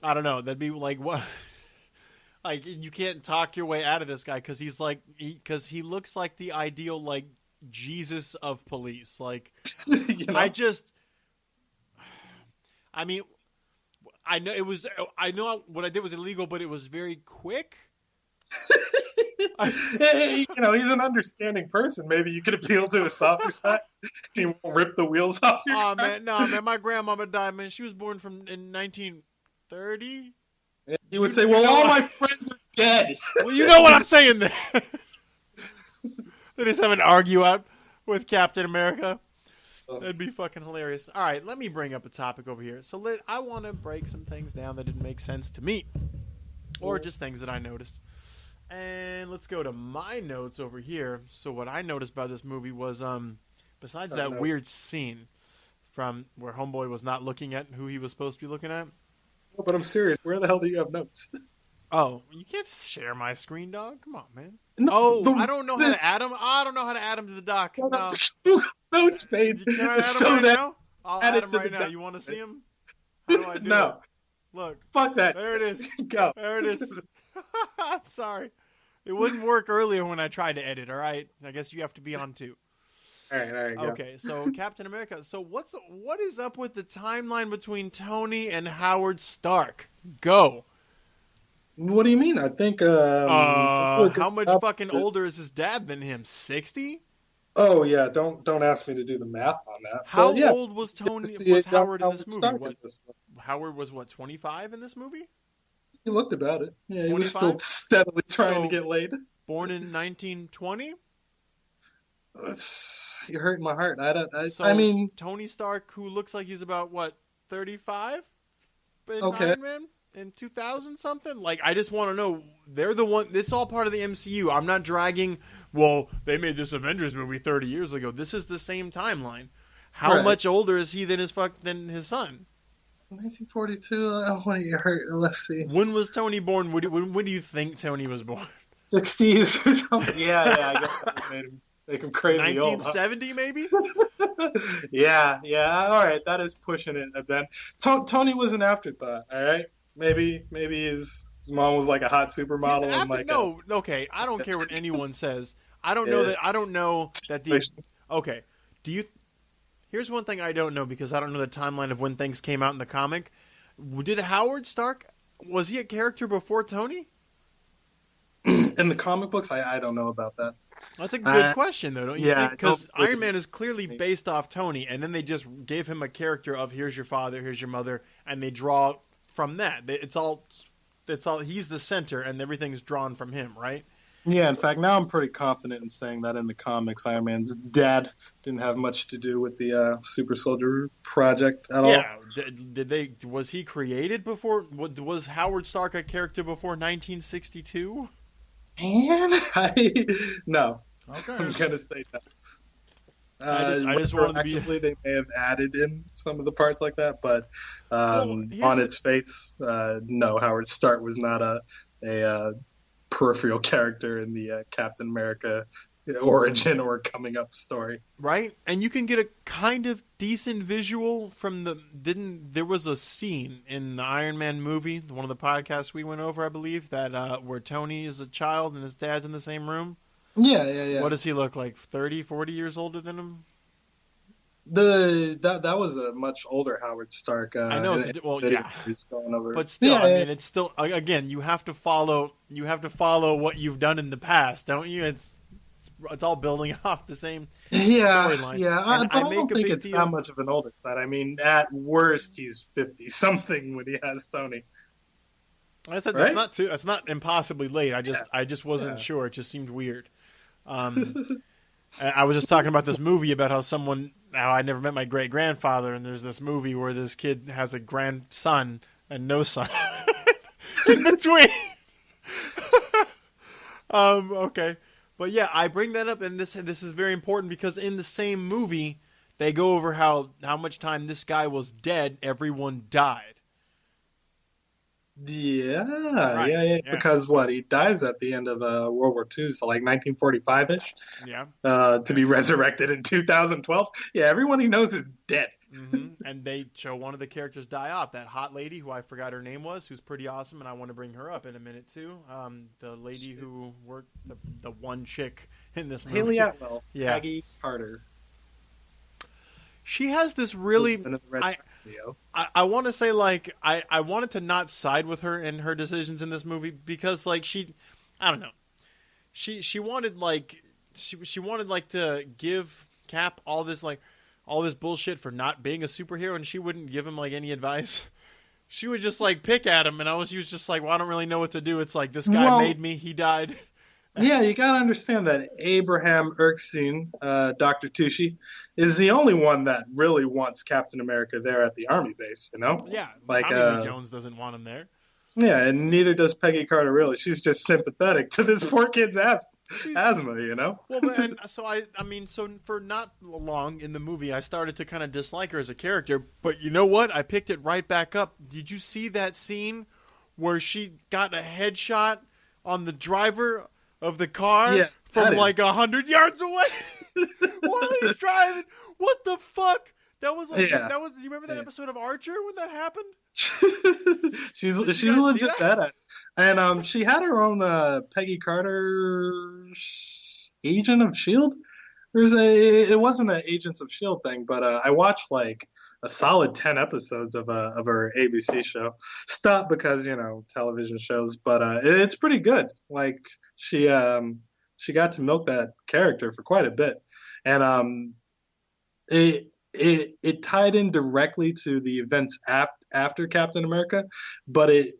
[SPEAKER 1] I don't know. That'd be like, what? Like, you can't talk your way out of this guy because he's like, because he looks like the ideal, like, Jesus of police. Like, you know? I mean, I know what I did was illegal, but it was very quick.
[SPEAKER 2] You know, he's an understanding person. Maybe you could appeal to his softer side. He won't rip the wheels off your car.
[SPEAKER 1] Man, no, man. My grandmama died, man. She was born in 1930.
[SPEAKER 2] He would say, well, all my friends are dead.
[SPEAKER 1] Well, you know what I'm saying there. They just have an argue out with Captain America. That'd be fucking hilarious. All right, let me bring up a topic over here. So I want to break some things down that didn't make sense to me. Or just things that I noticed. And let's go to my notes over here. So what I noticed about this movie was, besides that weird scene from where Homeboy was not looking at who he was supposed to be looking at.
[SPEAKER 2] Oh, but I'm serious. Where the hell do you have notes?
[SPEAKER 1] Oh, you can't share my screen, dog. Come on, man.
[SPEAKER 2] No,
[SPEAKER 1] I don't know how to add them. I don't know how to add them to the doc. No.
[SPEAKER 2] Notes page.
[SPEAKER 1] Can I add them right now? I'll add them right now. You want to see them? How do I do it? Look.
[SPEAKER 2] Fuck that.
[SPEAKER 1] There it is.
[SPEAKER 2] Go.
[SPEAKER 1] There it is. I'm sorry. It wouldn't work earlier when I tried to edit, all right? I guess you have to be on too.
[SPEAKER 2] All right, go.
[SPEAKER 1] Okay, so Captain America. So what is up with the timeline between Tony and Howard Stark? Go.
[SPEAKER 2] What do you mean? I think
[SPEAKER 1] how much fucking older is his dad than him? 60?
[SPEAKER 2] Oh yeah, don't ask me to do the math on that.
[SPEAKER 1] How old was Howard in this movie? Howard was 25 in this movie?
[SPEAKER 2] He looked about it. Yeah, he
[SPEAKER 1] 25?
[SPEAKER 2] was still steadily trying to get laid.
[SPEAKER 1] Born in 1920?
[SPEAKER 2] You're hurting my heart.
[SPEAKER 1] I mean, Tony Stark, who looks like he's about 35 in Iron Man in 2000 something. Like, I just want to know. They're the one. This is all part of the MCU. I'm not dragging. Well, they made this Avengers movie 30 years ago. This is the same timeline. How much older is he than his son?
[SPEAKER 2] 1942. What are you hurt? Let's see.
[SPEAKER 1] When was Tony born? When do you think Tony was born?
[SPEAKER 2] 60s or something. Yeah. I guess that made him. Make him crazy
[SPEAKER 1] 1970
[SPEAKER 2] old,
[SPEAKER 1] maybe?
[SPEAKER 2] Yeah. All right, that is pushing it a bit. Tony was an afterthought. All right, maybe his mom was like a hot supermodel and like.
[SPEAKER 1] Okay. I don't care what anyone says. I don't know that. I don't know that the. Okay, do you? Here's one thing I don't know because I don't know the timeline of when things came out in the comic. Did Howard Stark, was he a character before Tony?
[SPEAKER 2] In the comic books, I don't know about that.
[SPEAKER 1] That's a good question, though, don't you think?
[SPEAKER 2] I don't
[SPEAKER 1] Because
[SPEAKER 2] really
[SPEAKER 1] Iron Man is clearly based off Tony, and then they just gave him a character of here's your father, here's your mother, and they draw from that. It's all. He's the center, and everything's drawn from him, right?
[SPEAKER 2] Yeah, in fact, now I'm pretty confident in saying that in the comics, Iron Man's dad didn't have much to do with the Super Soldier project at all.
[SPEAKER 1] Yeah. Did they? Was he created before? Was Howard Stark a character before 1962?
[SPEAKER 2] Man, no.
[SPEAKER 1] Okay.
[SPEAKER 2] I'm gonna say no.
[SPEAKER 1] I just wanted to be.
[SPEAKER 2] They may have added in some of the parts like that, but on its face, no. Howard Stark was not a peripheral character in the Captain America origin or coming up story.
[SPEAKER 1] Right, and you can get a kind of decent visual from there was a scene in the Iron Man movie, one of the podcasts we went over, I believe, that where Tony is a child and his dad's in the same room.
[SPEAKER 2] Yeah.
[SPEAKER 1] What does he look like? 30, 40 years older than him?
[SPEAKER 2] That was a much older Howard Stark.
[SPEAKER 1] I know. Yeah.
[SPEAKER 2] Going over.
[SPEAKER 1] But still, I mean, it's still, again, you have to follow what you've done in the past, don't you? It's all building off the same storyline.
[SPEAKER 2] Yeah. But I don't think it's that much of an older side. I mean, at worst, he's 50 something when he has Tony.
[SPEAKER 1] I said
[SPEAKER 2] right?
[SPEAKER 1] That's not impossibly late. I just wasn't sure. It just seemed weird. I was just talking about this movie about how I never met my great grandfather, and there's this movie where this kid has a grandson and no son in between. Okay, but yeah, I bring that up, and this is very important because in the same movie they go over how much time this guy was dead. Everyone died.
[SPEAKER 2] Yeah,
[SPEAKER 1] right.
[SPEAKER 2] yeah. Because he dies at the end of World War II, so like 1945-ish.
[SPEAKER 1] Yeah.
[SPEAKER 2] To be resurrected in 2012. Yeah, everyone he knows is dead.
[SPEAKER 1] Mm-hmm. And they show one of the characters die off. That hot lady who I forgot her name was, who's pretty awesome, and I want to bring her up in a minute too. The lady who worked the one chick in this movie.
[SPEAKER 2] Haley Atwell.
[SPEAKER 1] Yeah.
[SPEAKER 2] Peggy Carter.
[SPEAKER 1] She has this really. I want to say like I wanted to not side with her in her decisions in this movie because like I don't know, she wanted like she wanted like to give Cap all this bullshit for not being a superhero, and she wouldn't give him like any advice. She would just like pick at him, and she was just like, well, I don't really know what to do. It's like this guy made me, he died.
[SPEAKER 2] Yeah, you got to understand that Abraham Erskine, Dr. Tucci, is the only one that really wants Captain America there at the army base, you know?
[SPEAKER 1] Yeah,
[SPEAKER 2] like
[SPEAKER 1] Tommy Lee Jones doesn't want him there.
[SPEAKER 2] Yeah, and neither does Peggy Carter, really. She's just sympathetic to this poor kid's asthma, you know?
[SPEAKER 1] Well, so so for not long in the movie, I started to kind of dislike her as a character, but you know what? I picked it right back up. Did you see that scene where she got a headshot on the driver of the car from like 100 yards away while he's driving? What the fuck? That was like that was. Do you remember that episode of Archer when that happened?
[SPEAKER 2] she's legit badass, and she had her own Peggy Carter Agent of Shield. It wasn't an Agents of Shield thing, but I watched like a solid 10 episodes of her ABC show. Stopped because television shows, but it's pretty good. Like she got to milk that character for quite a bit, and it tied in directly to the events after Captain America, but it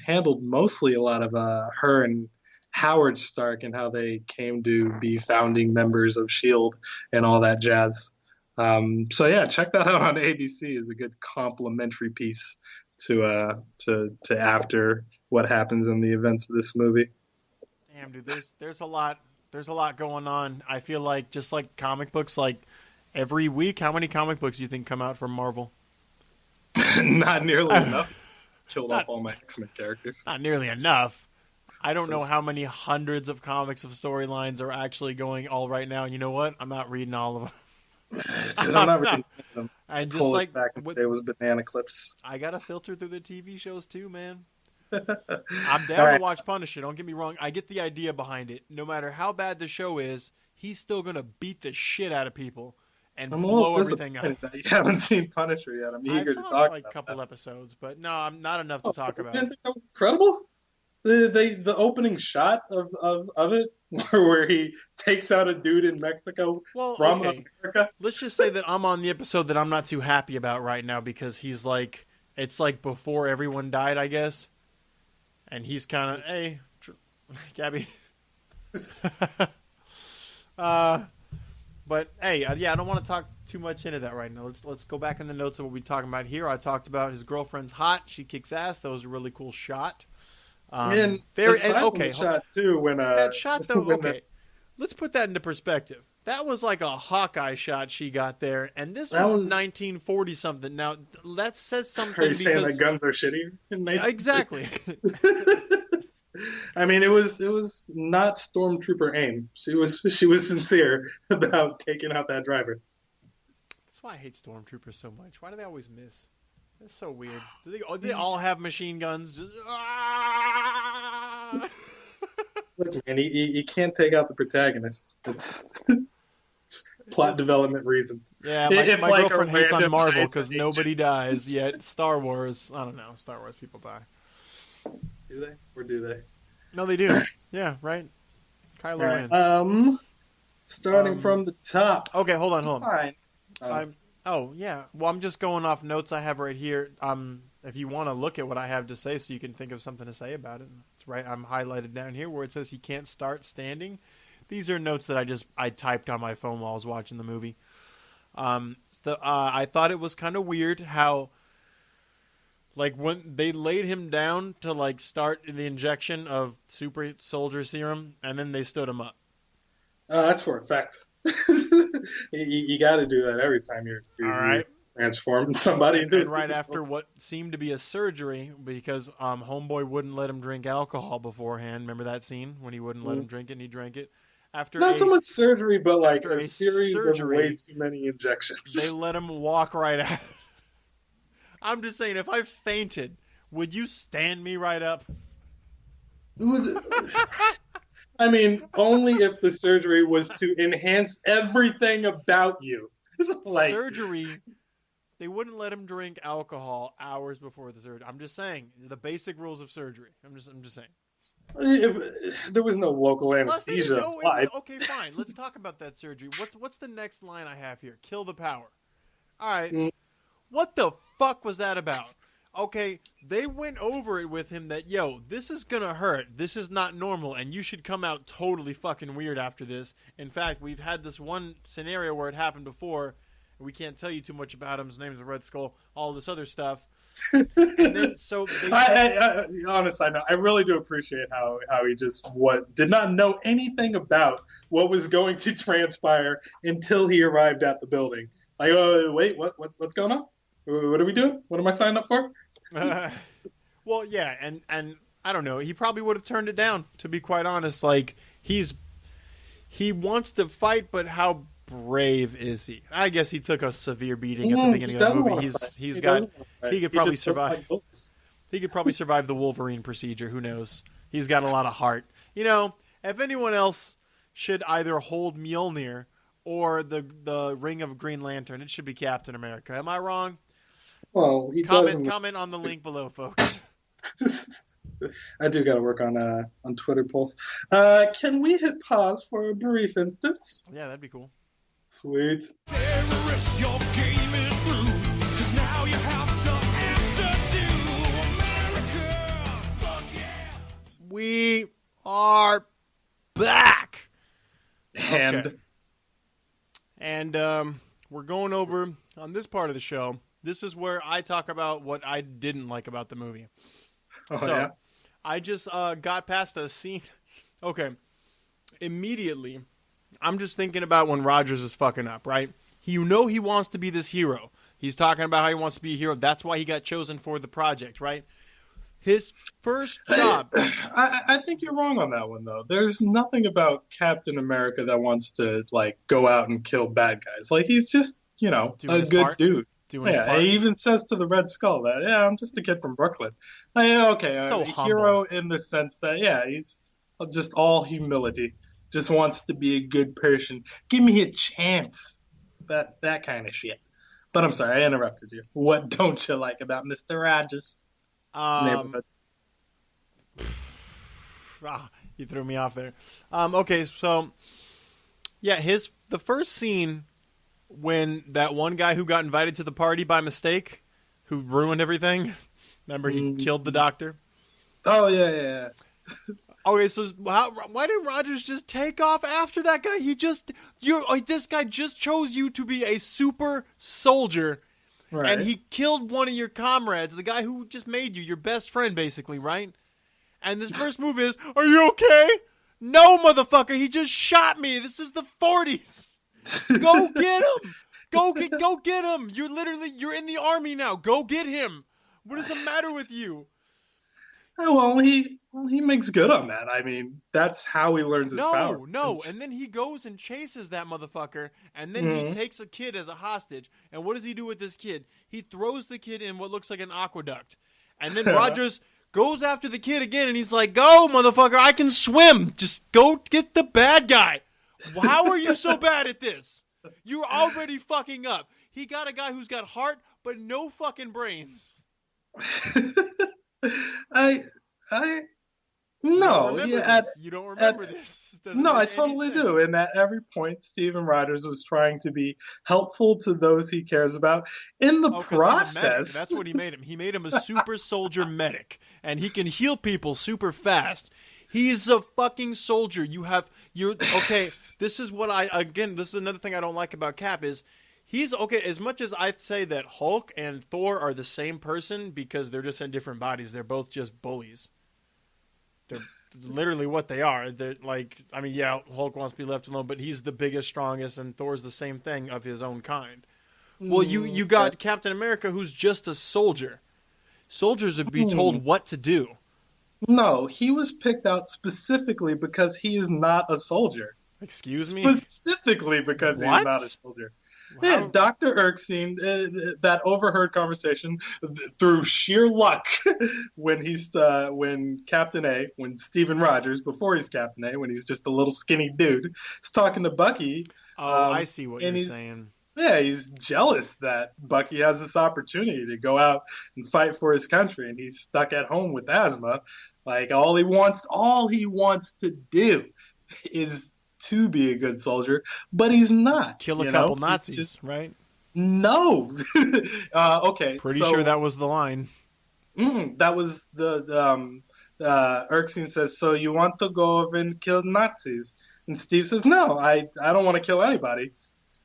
[SPEAKER 2] handled mostly a lot of her and Howard Stark and how they came to be founding members of Shield and all that jazz. So yeah, check that out on ABC. Is a good complimentary piece to after what happens in the events of this movie.
[SPEAKER 1] Damn, dude, there's a lot going on. I feel like just like comic books, like every week, how many comic books do you think come out from Marvel?
[SPEAKER 2] Not nearly enough. Killed off all my X-Men characters.
[SPEAKER 1] Not nearly enough. I don't know how many hundreds of comics of storylines are actually going all right now. And you know what? I'm not reading all of them.
[SPEAKER 2] Dude, I'm not reading them.
[SPEAKER 1] And just like
[SPEAKER 2] back in the day was Banana Clips.
[SPEAKER 1] I gotta filter through the TV shows too, man. I'm down to watch Punisher. Don't get me wrong. I get the idea behind it. No matter how bad the show is, he's still gonna beat the shit out of people and blow everything up.
[SPEAKER 2] You haven't seen Punisher yet. I'm eager to talk
[SPEAKER 1] like
[SPEAKER 2] about
[SPEAKER 1] a couple
[SPEAKER 2] that.
[SPEAKER 1] Episodes, but no, I'm not enough to talk about.
[SPEAKER 2] That was incredible. The opening shot of it where he takes out a dude in Mexico
[SPEAKER 1] Well,
[SPEAKER 2] from
[SPEAKER 1] okay.
[SPEAKER 2] America.
[SPEAKER 1] Let's just say that I'm on the episode that I'm not too happy about right now because he's like, it's like before everyone died, I guess. And he's kind of, hey, Gabby. But hey, yeah, I don't want to talk too much into that right now. Let's go back in the notes of what we're talking about here. I talked about his girlfriend's hot. She kicks ass. That was a really cool shot.
[SPEAKER 2] And
[SPEAKER 1] Very
[SPEAKER 2] aside from the shot too, when
[SPEAKER 1] that shot though.
[SPEAKER 2] when
[SPEAKER 1] Okay, let's put that into perspective. That was like a Hawkeye shot she got there, and this was 1940 something. Now that says something.
[SPEAKER 2] Are you saying that guns are shitty?
[SPEAKER 1] Exactly.
[SPEAKER 2] I mean, it was not stormtrooper aim. She was sincere about taking out that driver.
[SPEAKER 1] That's why I hate stormtroopers so much. Why do they always miss? That's so weird. Do they all have machine guns? Just,
[SPEAKER 2] Look, man, you can't take out the protagonist. It's plot development reasons.
[SPEAKER 1] Yeah, my girlfriend hates on Marvel because nobody dies, yet Star Wars, I don't know, Star Wars people die.
[SPEAKER 2] Do they? Or do they?
[SPEAKER 1] No, they do. Yeah, right? Kylo Ren.
[SPEAKER 2] Starting from the top.
[SPEAKER 1] Okay, hold on.
[SPEAKER 2] Fine.
[SPEAKER 1] Oh, yeah. Well, I'm just going off notes I have right here. If you want to look at what I have to say so you can think of something to say about it. It's right. I'm highlighted down here where it says he can't start standing. These are notes that I typed on my phone while I was watching the movie. I thought it was kind of weird how, like, when they laid him down to, like, start the injection of super soldier serum, and then they stood him up.
[SPEAKER 2] That's for effect. you got to do that every time you're transforming somebody into
[SPEAKER 1] and right after what seemed to be a surgery, because homeboy wouldn't let him drink alcohol beforehand. Remember that scene when he wouldn't let him drink it and he drank it?
[SPEAKER 2] Not so much surgery, but like a series of way too many injections.
[SPEAKER 1] They let him walk right out. I'm just saying, if I fainted, would you stand me right up?
[SPEAKER 2] I mean, only if the surgery was to enhance everything about you.
[SPEAKER 1] Like, surgery, they wouldn't let him drink alcohol hours before the surgery. I'm just saying, the basic rules of surgery. I'm just saying.
[SPEAKER 2] There was no local anesthesia applied.
[SPEAKER 1] Okay, fine. Let's talk about that surgery. What's the next line I have here? Kill the power. All right. What the fuck was that about? Okay, they went over it with him that, yo, this is gonna hurt. This is not normal, and you should come out totally fucking weird after this. In fact, we've had this one scenario where it happened before. We can't tell you too much about him. His name's Red Skull. All this other stuff. And then, so
[SPEAKER 2] honestly, I really do appreciate how he just did not know anything about what was going to transpire until he arrived at the building. Like, oh, wait, what's going on? What are we doing? What am I signing up for?
[SPEAKER 1] Well, yeah, and I don't know. He probably would have turned it down, to be quite honest. Like, he wants to fight, but how brave is he? I guess he took a severe beating at the beginning of the movie. He could probably survive. He could probably survive the Wolverine procedure. Who knows? He's got a lot of heart. You know, if anyone else should either hold Mjolnir or the Ring of Green Lantern, it should be Captain America. Am I wrong?
[SPEAKER 2] Well,
[SPEAKER 1] comment on the link below, folks.
[SPEAKER 2] I do got to work on Twitter polls. Can we hit pause for a brief instance?
[SPEAKER 1] Yeah, that'd be cool.
[SPEAKER 2] Sweet.
[SPEAKER 3] Terrorists, your game is through, 'cause now you have to answer to America. Fuck yeah.
[SPEAKER 1] We are back.
[SPEAKER 2] And
[SPEAKER 1] we're going over on this part of the show. This is where I talk about what I didn't like about the movie.
[SPEAKER 2] Yeah?
[SPEAKER 1] I just got past a scene. Okay. Immediately, I'm just thinking about when Rogers is fucking up, right? You know he wants to be this hero. He's talking about how he wants to be a hero. That's why he got chosen for the project, right? His first job.
[SPEAKER 2] I think you're wrong on that one, though. There's nothing about Captain America that wants to, like, go out and kill bad guys. Like, he's just, a good dude. He even says to the Red Skull that, I'm just a kid from Brooklyn. Like, okay,
[SPEAKER 1] so
[SPEAKER 2] a hero in the sense that, he's just all humility. Just wants to be a good person. Give me a chance. That kind of shit. But I'm sorry, I interrupted you. What don't you like about Mr. Rogers' neighborhood?
[SPEAKER 1] You threw me off there. Okay, so yeah, the first scene when that one guy who got invited to the party by mistake, who ruined everything. Remember, he killed the doctor.
[SPEAKER 2] Oh yeah.
[SPEAKER 1] Okay, so why did Rogers just take off after that guy? This guy just chose you to be a super soldier,
[SPEAKER 2] Right.
[SPEAKER 1] and he killed one of your comrades, the guy who just made you your best friend, basically, right? And this first move is, are you okay? No, motherfucker, he just shot me. This is the 40s. Go get him. Go get him. You're in the army now. Go get him. What does the matter with you?
[SPEAKER 2] Well, he makes good on that. I mean, that's how he learns his power.
[SPEAKER 1] No. And then he goes and chases that motherfucker, and then he takes a kid as a hostage. And what does he do with this kid? He throws the kid in what looks like an aqueduct. And then Rogers goes after the kid again, and he's like, go, motherfucker, I can swim. Just go get the bad guy. How are you so bad at this? You're already fucking up. He got a guy who's got heart, but no fucking brains.
[SPEAKER 2] No,
[SPEAKER 1] you don't remember this.
[SPEAKER 2] No, I totally do. And at every point, Steven Rogers was trying to be helpful to those he cares about. In the process,
[SPEAKER 1] that's what he made him. He made him a super soldier medic, and he can heal people super fast. He's a fucking soldier. Okay. This is another thing I don't like about Cap is he's okay. As much as I say that Hulk and Thor are the same person because they're just in different bodies, they're both just bullies. They're literally what they are. They're like, I mean, yeah, Hulk wants to be left alone, but he's the biggest, strongest, and Thor's the same thing of his own kind. Well, you got Captain America, who's just a soldier. Soldiers would be told what to do.
[SPEAKER 2] No, he was picked out specifically because he is not a soldier.
[SPEAKER 1] Excuse me?
[SPEAKER 2] Specifically because he's not a soldier. Wow. Yeah, Dr. Erskine, that overheard conversation through sheer luck when Steven Rogers, before he's Captain A, when he's just a little skinny dude, is talking to Bucky.
[SPEAKER 1] Oh, I see what you're saying.
[SPEAKER 2] Yeah, he's jealous that Bucky has this opportunity to go out and fight for his country, and he's stuck at home with asthma. Like all he wants to do is to be a good soldier, but he's not.
[SPEAKER 1] Kill a couple Nazis, right?
[SPEAKER 2] No. Okay.
[SPEAKER 1] Pretty sure that was the line.
[SPEAKER 2] That was the Erskine says, so you want to go over and kill Nazis? And Steve says, no, I don't want to kill anybody.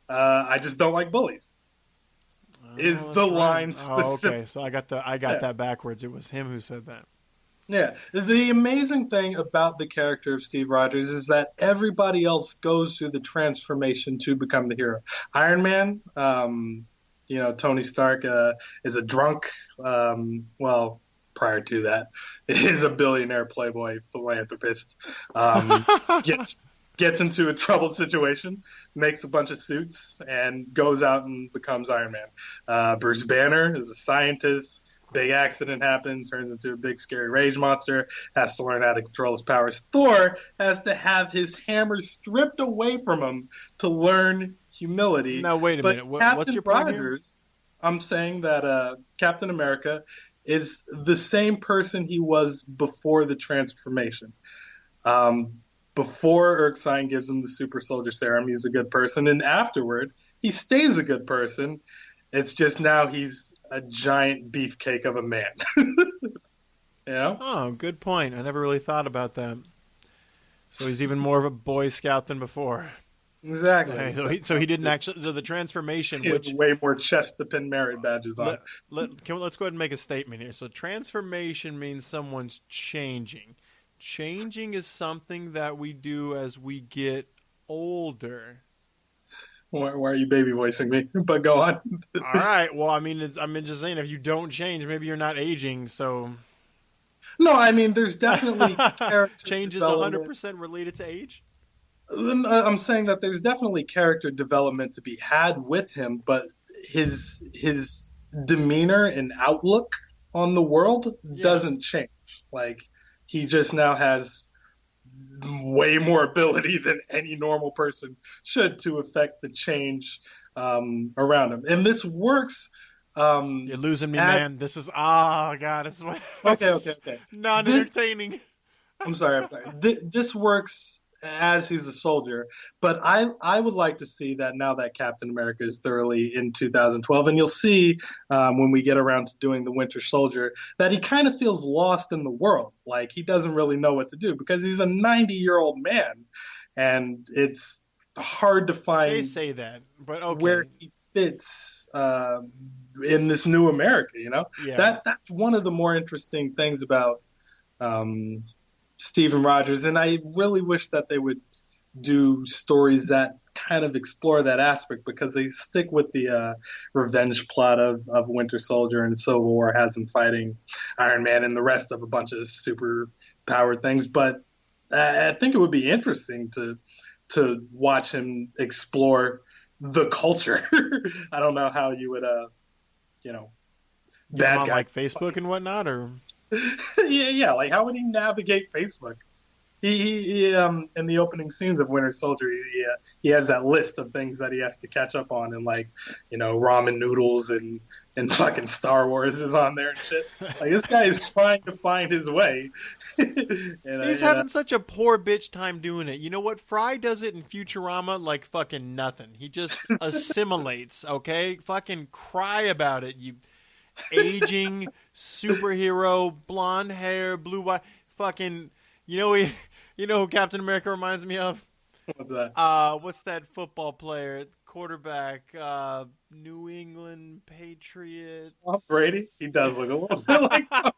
[SPEAKER 2] I just don't like bullies. Is the line specific?
[SPEAKER 1] Okay, so I got that backwards. It was him who said that.
[SPEAKER 2] Yeah. The amazing thing about the character of Steve Rogers is that everybody else goes through the transformation to become the hero. Iron Man, Tony Stark is a drunk. Prior to that, is a billionaire playboy philanthropist. Gets into a troubled situation, makes a bunch of suits, and goes out and becomes Iron Man. Bruce Banner is a scientist. Big accident happens, turns into a big scary rage monster, has to learn how to control his powers. Thor has to have his hammer stripped away from him to learn humility.
[SPEAKER 1] Now, wait a minute. What's your point here?
[SPEAKER 2] I'm saying that Captain America is the same person he was before the transformation. Before Erskine gives him the super soldier serum, he's a good person. And afterward, he stays a good person. It's just now he's a giant beefcake of a man.
[SPEAKER 1] Oh, good point. I never really thought about that. So he's even more of a Boy Scout than before.
[SPEAKER 2] Exactly.
[SPEAKER 1] Okay, so he didn't actually. So the transformation,
[SPEAKER 2] he has way more chest to pin merit badges on.
[SPEAKER 1] Let's go ahead and make a statement here. So transformation means someone's changing. Changing is something that we do as we get older.
[SPEAKER 2] Why are you baby voicing me? But go on.
[SPEAKER 1] All right. Well, I mean, I'm just saying, if you don't change, maybe you're not aging. So.
[SPEAKER 2] No, I mean, there's definitely character
[SPEAKER 1] change is 100% related to age.
[SPEAKER 2] I'm saying that there's definitely character development to be had with him, but his demeanor and outlook on the world doesn't change. Like, he just now has way more ability than any normal person should to affect the change around him. And this works.
[SPEAKER 1] You're losing me, man. This is, God, it's
[SPEAKER 2] okay.
[SPEAKER 1] not entertaining.
[SPEAKER 2] I'm sorry. This works as he's a soldier, but I would like to see that now that Captain America is thoroughly in 2012, and you'll see when we get around to doing the Winter Soldier that he kind of feels lost in the world, like he doesn't really know what to do because he's a 90-year-old man, and it's hard to
[SPEAKER 1] They
[SPEAKER 2] find
[SPEAKER 1] say that, but okay.
[SPEAKER 2] where he fits in this new America. You know,
[SPEAKER 1] Yeah.
[SPEAKER 2] that's one of the more interesting things about. Steven Rogers, and I really wish that they would do stories that kind of explore that aspect because they stick with the revenge plot of Winter Soldier, and Civil War has him fighting Iron Man and the rest of a bunch of super powered things. But I think it would be interesting to watch him explore the culture. I don't know how you would, you know,
[SPEAKER 1] Get him
[SPEAKER 2] bad
[SPEAKER 1] on
[SPEAKER 2] guys.
[SPEAKER 1] like Facebook and whatnot, or
[SPEAKER 2] Yeah. Like how would he navigate Facebook? He in the opening scenes of Winter Soldier, he has that list of things that he has to catch up on, and like ramen noodles and fucking Star Wars is on there and shit. Like this guy is trying to find his way.
[SPEAKER 1] he's having such a poor bitch time doing it. You know what? Fry does it in Futurama like fucking nothing. He just assimilates. Okay, fucking cry about it. You aging superhero, blonde hair, blue eye, fucking. You know who Captain America reminds me of?
[SPEAKER 2] What's that?
[SPEAKER 1] What's that football player, quarterback, New England Patriots?
[SPEAKER 2] Tom Brady. He does look a little bit like. Tom.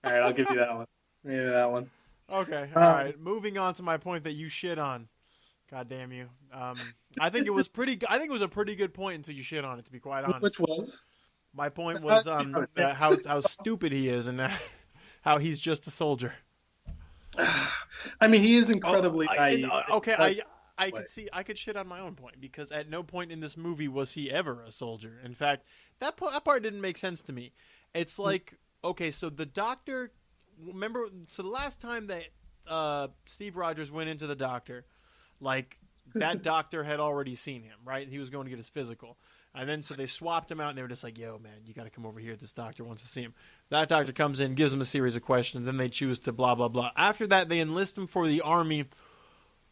[SPEAKER 2] All right, I'll give you that one. Maybe that one.
[SPEAKER 1] Okay, all right. Moving on to my point that you shit on. God damn you. I think it was a pretty good point until you shit on it. To be quite honest,
[SPEAKER 2] Which was?
[SPEAKER 1] my point was how stupid he is and how he's just a soldier.
[SPEAKER 2] I mean, he is incredibly naive.
[SPEAKER 1] I could shit on my own point because at no point in this movie was he ever a soldier. In fact, that part didn't make sense to me. It's like, okay, so the doctor, remember, so the last time that Steve Rogers went into the doctor, like that doctor had already seen him, right? He was going to get his physical. And then so they swapped him out, and they were just like, yo, man, you got to come over here. This doctor wants to see him. That doctor comes in, gives him a series of questions, then they choose to blah, blah, blah. After that, they enlist him for the army,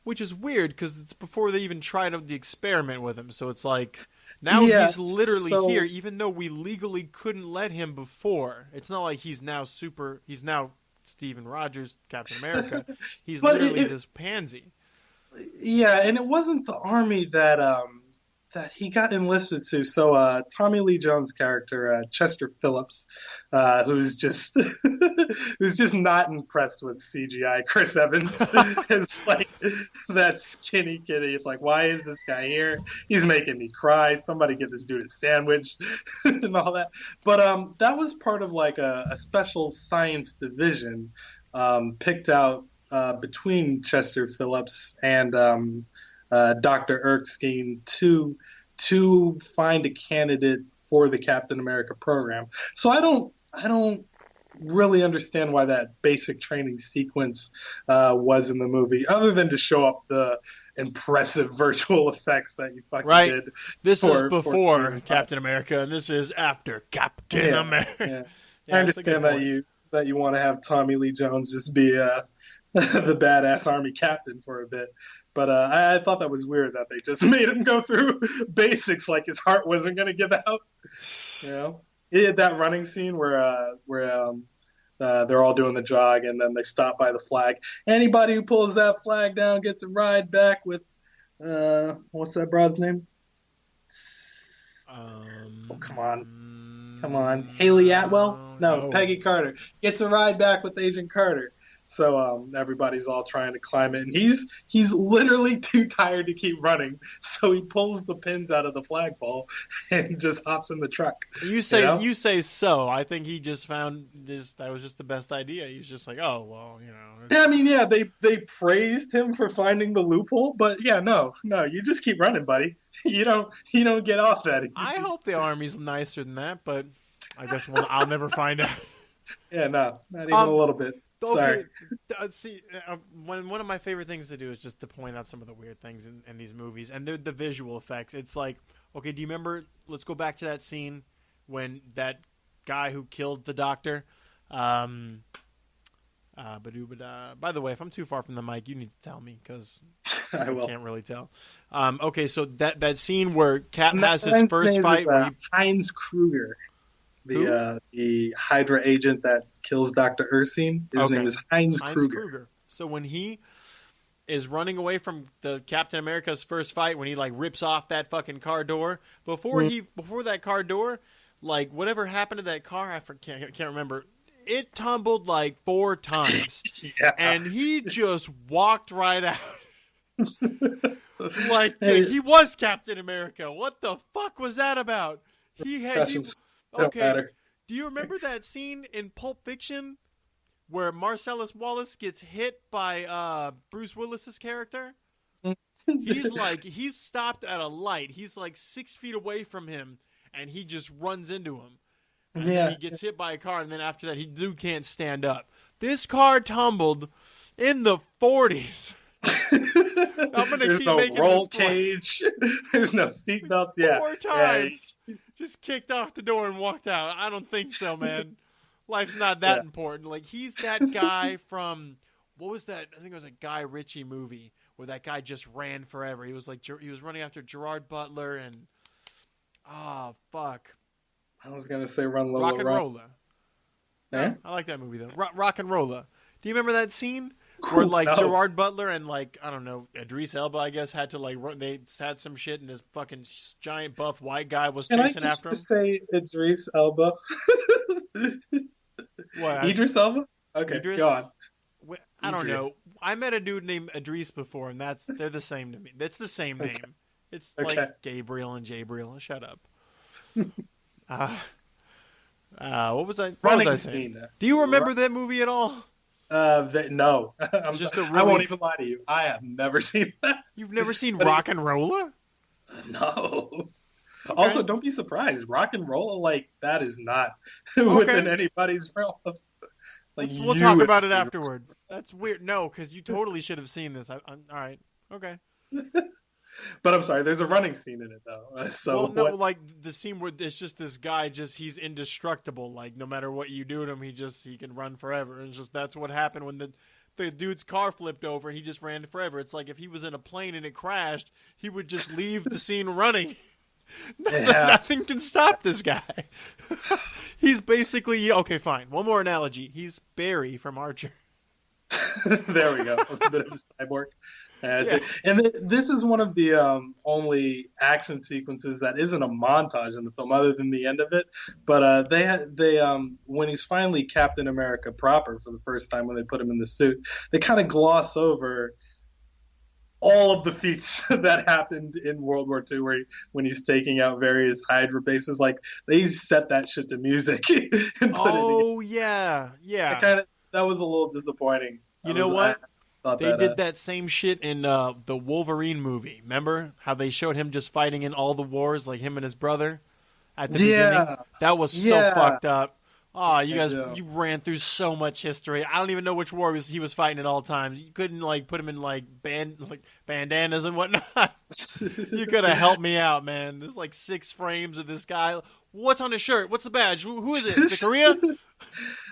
[SPEAKER 1] which is weird because it's before they even tried the experiment with him. So it's like, now he's literally here, even though we legally couldn't let him before. It's not like he's now Steven Rogers, Captain America. He's literally this pansy.
[SPEAKER 2] Yeah, and it wasn't the army that he got enlisted to. So Tommy Lee Jones' character, Chester Phillips, who's just not impressed with CGI Chris Evans. It's like that skinny kitty. It's like, why is this guy here? He's making me cry. Somebody get this dude a sandwich and all that. But that was part of like a special science division picked out between Chester Phillips and Dr. Erskine to find a candidate for the Captain America program. So I don't really understand why that basic training sequence was in the movie, other than to show up the impressive virtual effects that you fucking did.
[SPEAKER 1] This is before Captain America, and this is after Captain America.
[SPEAKER 2] Yeah. I understand that you want to have Tommy Lee Jones just be the badass army captain for a bit. But I thought that was weird that they just made him go through basics like his heart wasn't going to give out. He had that running scene where they're all doing the jog and then they stop by the flag. Anybody who pulls that flag down gets a ride back with what's that broad's name? Come on, Haley Atwell? No, Peggy Carter gets a ride back with Agent Carter. So everybody's all trying to climb it, and he's literally too tired to keep running. So he pulls the pins out of the flagpole and just hops in the truck.
[SPEAKER 1] You say so. I think he just found that was just the best idea. He's just like, oh well,
[SPEAKER 2] Yeah, I mean, yeah, they praised him for finding the loophole, but yeah, no, you just keep running, buddy. You don't get off that easy.
[SPEAKER 1] I hope the army's nicer than that, but I guess I'll never find out.
[SPEAKER 2] Yeah, no, not even a little bit. Sorry.
[SPEAKER 1] Okay, see, one of my favorite things to do is just to point out some of the weird things in these movies, and the visual effects. It's like, okay, do you remember? Let's go back to that scene when that guy who killed the doctor, By the way, if I'm too far from the mic, you need to tell me because
[SPEAKER 2] I will.
[SPEAKER 1] can't really tell. Okay, so that scene where Cap
[SPEAKER 2] And
[SPEAKER 1] has
[SPEAKER 2] that
[SPEAKER 1] his
[SPEAKER 2] man's
[SPEAKER 1] first
[SPEAKER 2] name
[SPEAKER 1] fight
[SPEAKER 2] is,
[SPEAKER 1] where he
[SPEAKER 2] Heinz Kruger, the Hydra agent that kills Dr. Ursine. His name is Heinz Kruger.
[SPEAKER 1] So when he is running away from the Captain America's first fight, when he like rips off that fucking car door, before that car door, like whatever happened to that car, I can't remember. It tumbled like 4 times,
[SPEAKER 2] Yeah.
[SPEAKER 1] and he just walked right out. like he was Captain America. What the fuck was that about? Okay. Do you remember that scene in Pulp Fiction where Marcellus Wallace gets hit by Bruce Willis's character? He's stopped at a light. He's like 6 feet away from him, and he just runs into him. And then he gets hit by a car, and then after that, he can't stand up. This car tumbled in the 40s.
[SPEAKER 2] There's no roll cage. There's no seatbelts. Yeah,
[SPEAKER 1] 4 times. Yeah. Just kicked off the door and walked out. I don't think so, man. Life's not that important. Like, he's that guy from, what was that? I think it was a Guy Ritchie movie where that guy just ran forever. He was like, he was running after Gerard Butler and, fuck.
[SPEAKER 2] I was going to say Run Lola
[SPEAKER 1] Rock and Rolla.
[SPEAKER 2] Yeah?
[SPEAKER 1] I like that movie, though. Rock and Rolla. Do you remember that scene? Where, like,
[SPEAKER 2] no.
[SPEAKER 1] Gerard Butler and, like, I don't know, Idris Elba, I guess, had to, like, they had some shit, and this fucking giant buff white guy was chasing after him.
[SPEAKER 2] Can I just say Idris Elba?
[SPEAKER 1] What?
[SPEAKER 2] Idris Elba? Okay, go on.
[SPEAKER 1] I don't know. I met a dude named Idris before, and they're the same to me. That's the same name.
[SPEAKER 2] Okay.
[SPEAKER 1] It's like Gabriel and Jabriel. Shut up. What was I saying? Do you remember that movie at all?
[SPEAKER 2] No. I won't even lie to you. I have never seen that.
[SPEAKER 1] You've never seen Rock and Rolla?
[SPEAKER 2] No.
[SPEAKER 1] Okay.
[SPEAKER 2] Also, don't be surprised. Rock and Rolla, like, that is not within anybody's realm of... Like,
[SPEAKER 1] we'll talk about it afterward. That's weird. No, because you totally should have seen this. All right. Okay.
[SPEAKER 2] But I'm sorry, there's a running scene in it, though.
[SPEAKER 1] Like the scene where it's just this guy, he's indestructible. Like, no matter what you do to him, he can run forever. And that's what happened when the dude's car flipped over and he just ran forever. It's like if he was in a plane and it crashed, he would just leave the scene running. Nothing can stop this guy. He's basically, okay, fine. One more analogy. He's Barry from Archer.
[SPEAKER 2] There we go. A bit of a cyborg. And this is one of the only action sequences that isn't a montage in the film, other than the end of it. But they when he's finally Captain America proper for the first time, when they put him in the suit, they kind of gloss over all of the feats that happened in World War II, when he's taking out various Hydra bases. Like, they set that shit to music. And
[SPEAKER 1] yeah.
[SPEAKER 2] That was a little disappointing.
[SPEAKER 1] You know what? They did that same shit in the Wolverine movie. Remember how they showed him just fighting in all the wars, like him and his brother at the beginning? That was so fucked up. Oh, you guys, you ran through so much history. I don't even know which war he was fighting at all times. You couldn't put him in bandanas and whatnot. You could have helped me out, man. There's 6 frames of this guy. What's on his shirt? What's the badge? Who is it? Is it Korea?
[SPEAKER 2] To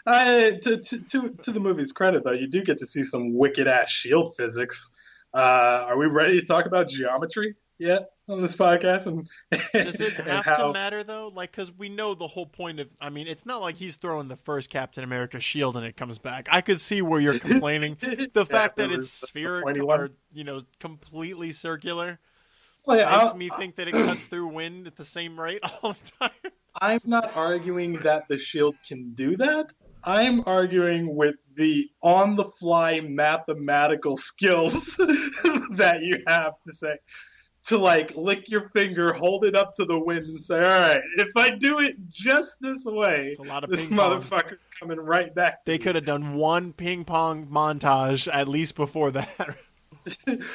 [SPEAKER 2] the movie's credit, though, you do get to see some wicked ass shield physics. Are we ready to talk about geometry yet on this podcast?
[SPEAKER 1] Does it have to matter, though? Because we know the whole point of... I mean, it's not like he's throwing the first Captain America shield and it comes back. I could see where you're complaining. The fact that it's spherical or, completely circular makes me think that it cuts through wind at the same rate all the time.
[SPEAKER 2] I'm not arguing that the shield can do that. I'm arguing with the on-the-fly mathematical skills that you have to lick your finger, hold it up to the wind, and say, all right, if I do it just this way, this motherfucker's coming right back to
[SPEAKER 1] They could have done one ping pong montage at least before that.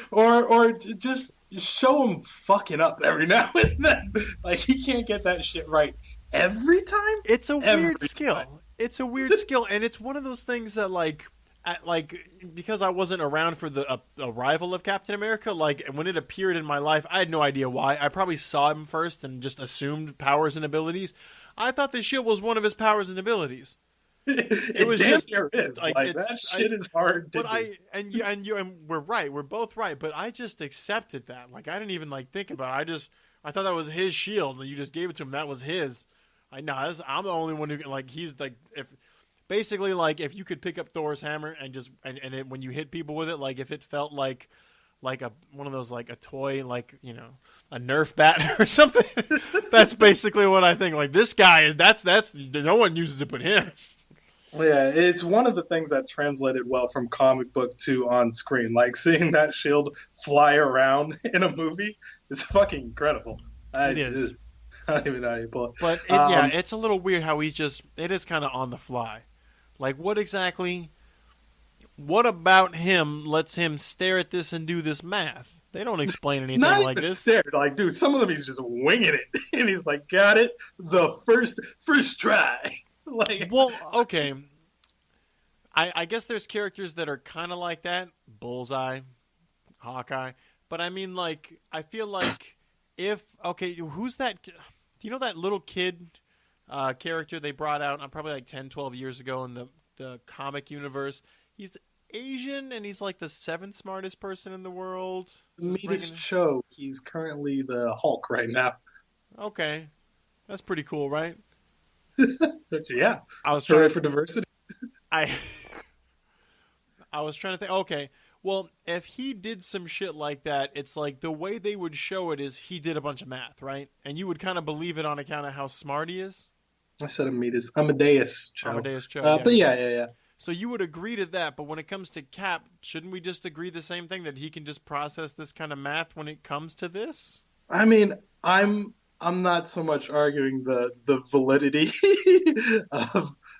[SPEAKER 2] or just show him fucking up every now and then. He can't get that shit right every time.
[SPEAKER 1] It's a weird skill. It's a weird skill, and it's one of those things that because I wasn't around for the arrival of Captain America, when it appeared in my life, I had no idea why. I probably saw him first and just assumed powers and abilities. I thought the shield was one of his powers and abilities.
[SPEAKER 2] It
[SPEAKER 1] was
[SPEAKER 2] damn
[SPEAKER 1] just
[SPEAKER 2] near is.
[SPEAKER 1] like,
[SPEAKER 2] Like that shit is hard to
[SPEAKER 1] But
[SPEAKER 2] do.
[SPEAKER 1] and we're right. We're both right. But I just accepted that. Like I didn't even like think about it. I thought that was his shield, and you just gave it to him. That was his. I'm the only one who can, like, he's like, if basically, like, if you could pick up Thor's hammer and just when you hit people with it, like if it felt like one of those, like a toy, like, you know, a Nerf bat or something. That's basically what I think. Like, this guy is that's no one uses it but him.
[SPEAKER 2] Yeah, it's one of the things that translated well from comic book to on screen. Like seeing that shield fly around in a movie is fucking incredible.
[SPEAKER 1] It is.
[SPEAKER 2] I don't even know how you pull it.
[SPEAKER 1] But it's a little weird how it is kind of on the fly. Like, what about him lets him stare at this and do this math? They don't explain anything
[SPEAKER 2] Not
[SPEAKER 1] like
[SPEAKER 2] even
[SPEAKER 1] this.
[SPEAKER 2] scared. Like, dude, some of them he's just winging it, and he's like, "Got it, the first try." Like,
[SPEAKER 1] Well, okay. I guess there's characters that are kind of like that. Bullseye, Hawkeye. But I mean, like, I feel like who's that? Do you know that little kid character they brought out probably like 10, 12 years ago in the comic universe? He's Asian, and he's like the 7th smartest person in the world.
[SPEAKER 2] Metis Cho, he's currently the Hulk right now.
[SPEAKER 1] Okay. That's pretty cool, right?
[SPEAKER 2] Yeah.
[SPEAKER 1] I was
[SPEAKER 2] Sorry
[SPEAKER 1] trying
[SPEAKER 2] for diversity.
[SPEAKER 1] I was trying to think, okay, well, if he did some shit like that, it's like the way they would show it is he did a bunch of math, right? And you would kind of believe it on account of how smart he is.
[SPEAKER 2] I said Amadeus Cho.
[SPEAKER 1] Amadeus Cho.
[SPEAKER 2] But yeah.
[SPEAKER 1] So you would agree to that, but when it comes to Cap, shouldn't we just agree the same thing, that he can just process this kind of math when it comes to this?
[SPEAKER 2] I mean, I'm not so much arguing the validity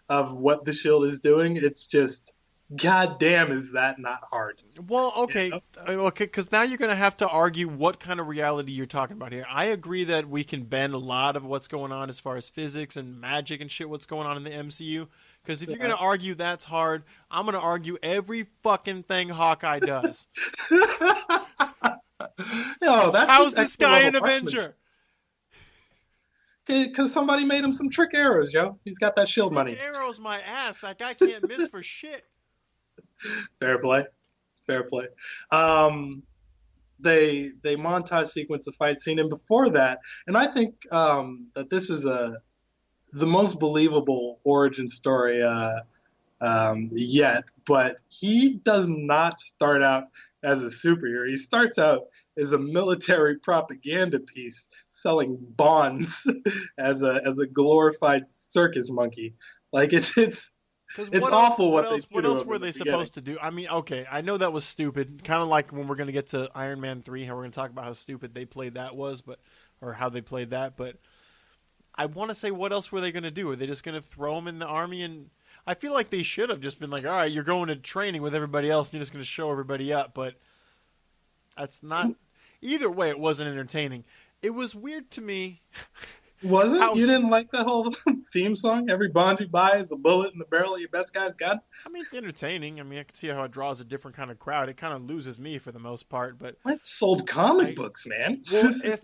[SPEAKER 2] of what the shield is doing. It's just, goddamn, is that not hard?
[SPEAKER 1] Well, okay,
[SPEAKER 2] You
[SPEAKER 1] okay, because now you're going to have to argue what kind of reality you're talking about here. I agree that we can bend a lot of what's going on as far as physics and magic and shit, what's going on in the MCU. Because if you're going to argue that's hard, I'm going to argue every fucking thing Hawkeye does.
[SPEAKER 2] No, that's
[SPEAKER 1] How's
[SPEAKER 2] just
[SPEAKER 1] this guy an
[SPEAKER 2] extra-level
[SPEAKER 1] Avenger?
[SPEAKER 2] Because somebody made him some trick arrows, yo. He's got that shield money.
[SPEAKER 1] Arrows my ass. That guy can't miss for shit.
[SPEAKER 2] Fair play. They montage sequence a fight scene, and before that, and I think that this is the most believable origin story yet. But he does not start out as a superhero. He starts out as a military propaganda piece selling bonds as a glorified circus monkey. Like it's awful what they do.
[SPEAKER 1] What else were they supposed to do? I mean, okay, I know that was stupid. Kind of like when we're going to get to Iron Man 3, how we're going to talk about how stupid they played that was, or how they played that. But I want to say, what else were they going to do? Are they just going to throw him in the army? And I feel like they should have just been like, all right, you're going to training with everybody else, and you're just going to show everybody up. But that's not. Either way, it wasn't entertaining. It was weird to me.
[SPEAKER 2] Was it? You didn't like that whole theme song? Every bond you buy is a bullet in the barrel of your best guy's gun?
[SPEAKER 1] I mean, it's entertaining. I mean, I can see how it draws a different kind of crowd. It kind of loses me for the most part, but
[SPEAKER 2] What sold comic books, man?
[SPEAKER 1] well, if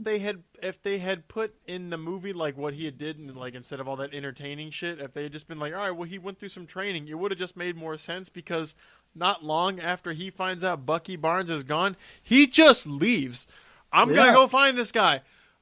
[SPEAKER 1] they had put in the movie like what he did, and like instead of all that entertaining shit, if they had just been like, all right, well, he went through some training, it would have just made more sense, because not long after he finds out Bucky Barnes is gone, he just leaves. I'm gonna go find this guy.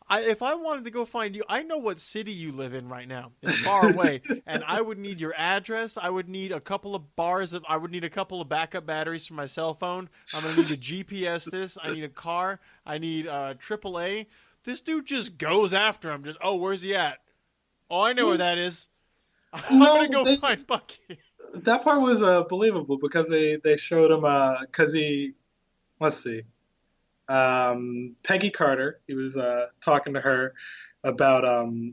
[SPEAKER 1] If I wanted to go find you, I know what city you live in right now. It's far away, and I would need your address. I would need a couple of I would need a couple of backup batteries for my cell phone. I'm gonna need to GPS this. I need a car. I need AAA. This dude just goes after him. Just, oh, where's he at? Oh, I know where that is. I'm gonna go find Bucky.
[SPEAKER 2] That part was believable because they showed him because let's see. Peggy Carter, he was talking to her about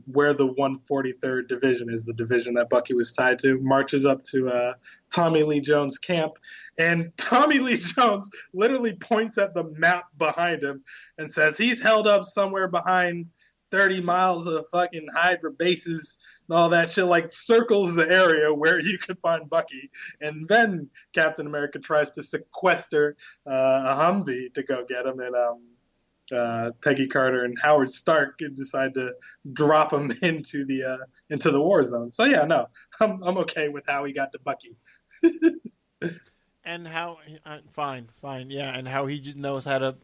[SPEAKER 2] where the 143rd Division is, the division that Bucky was tied to, marches up to Tommy Lee Jones' camp, and Tommy Lee Jones literally points at the map behind him and says he's held up somewhere behind 30 miles of fucking Hydra bases and all that shit, like circles the area where you could find Bucky. And then Captain America tries to sequester a Humvee to go get him, and Peggy Carter and Howard Stark decide to drop him into the war zone. So yeah, no, I'm okay with how he got to Bucky.
[SPEAKER 1] And how fine, yeah, and how he just knows how to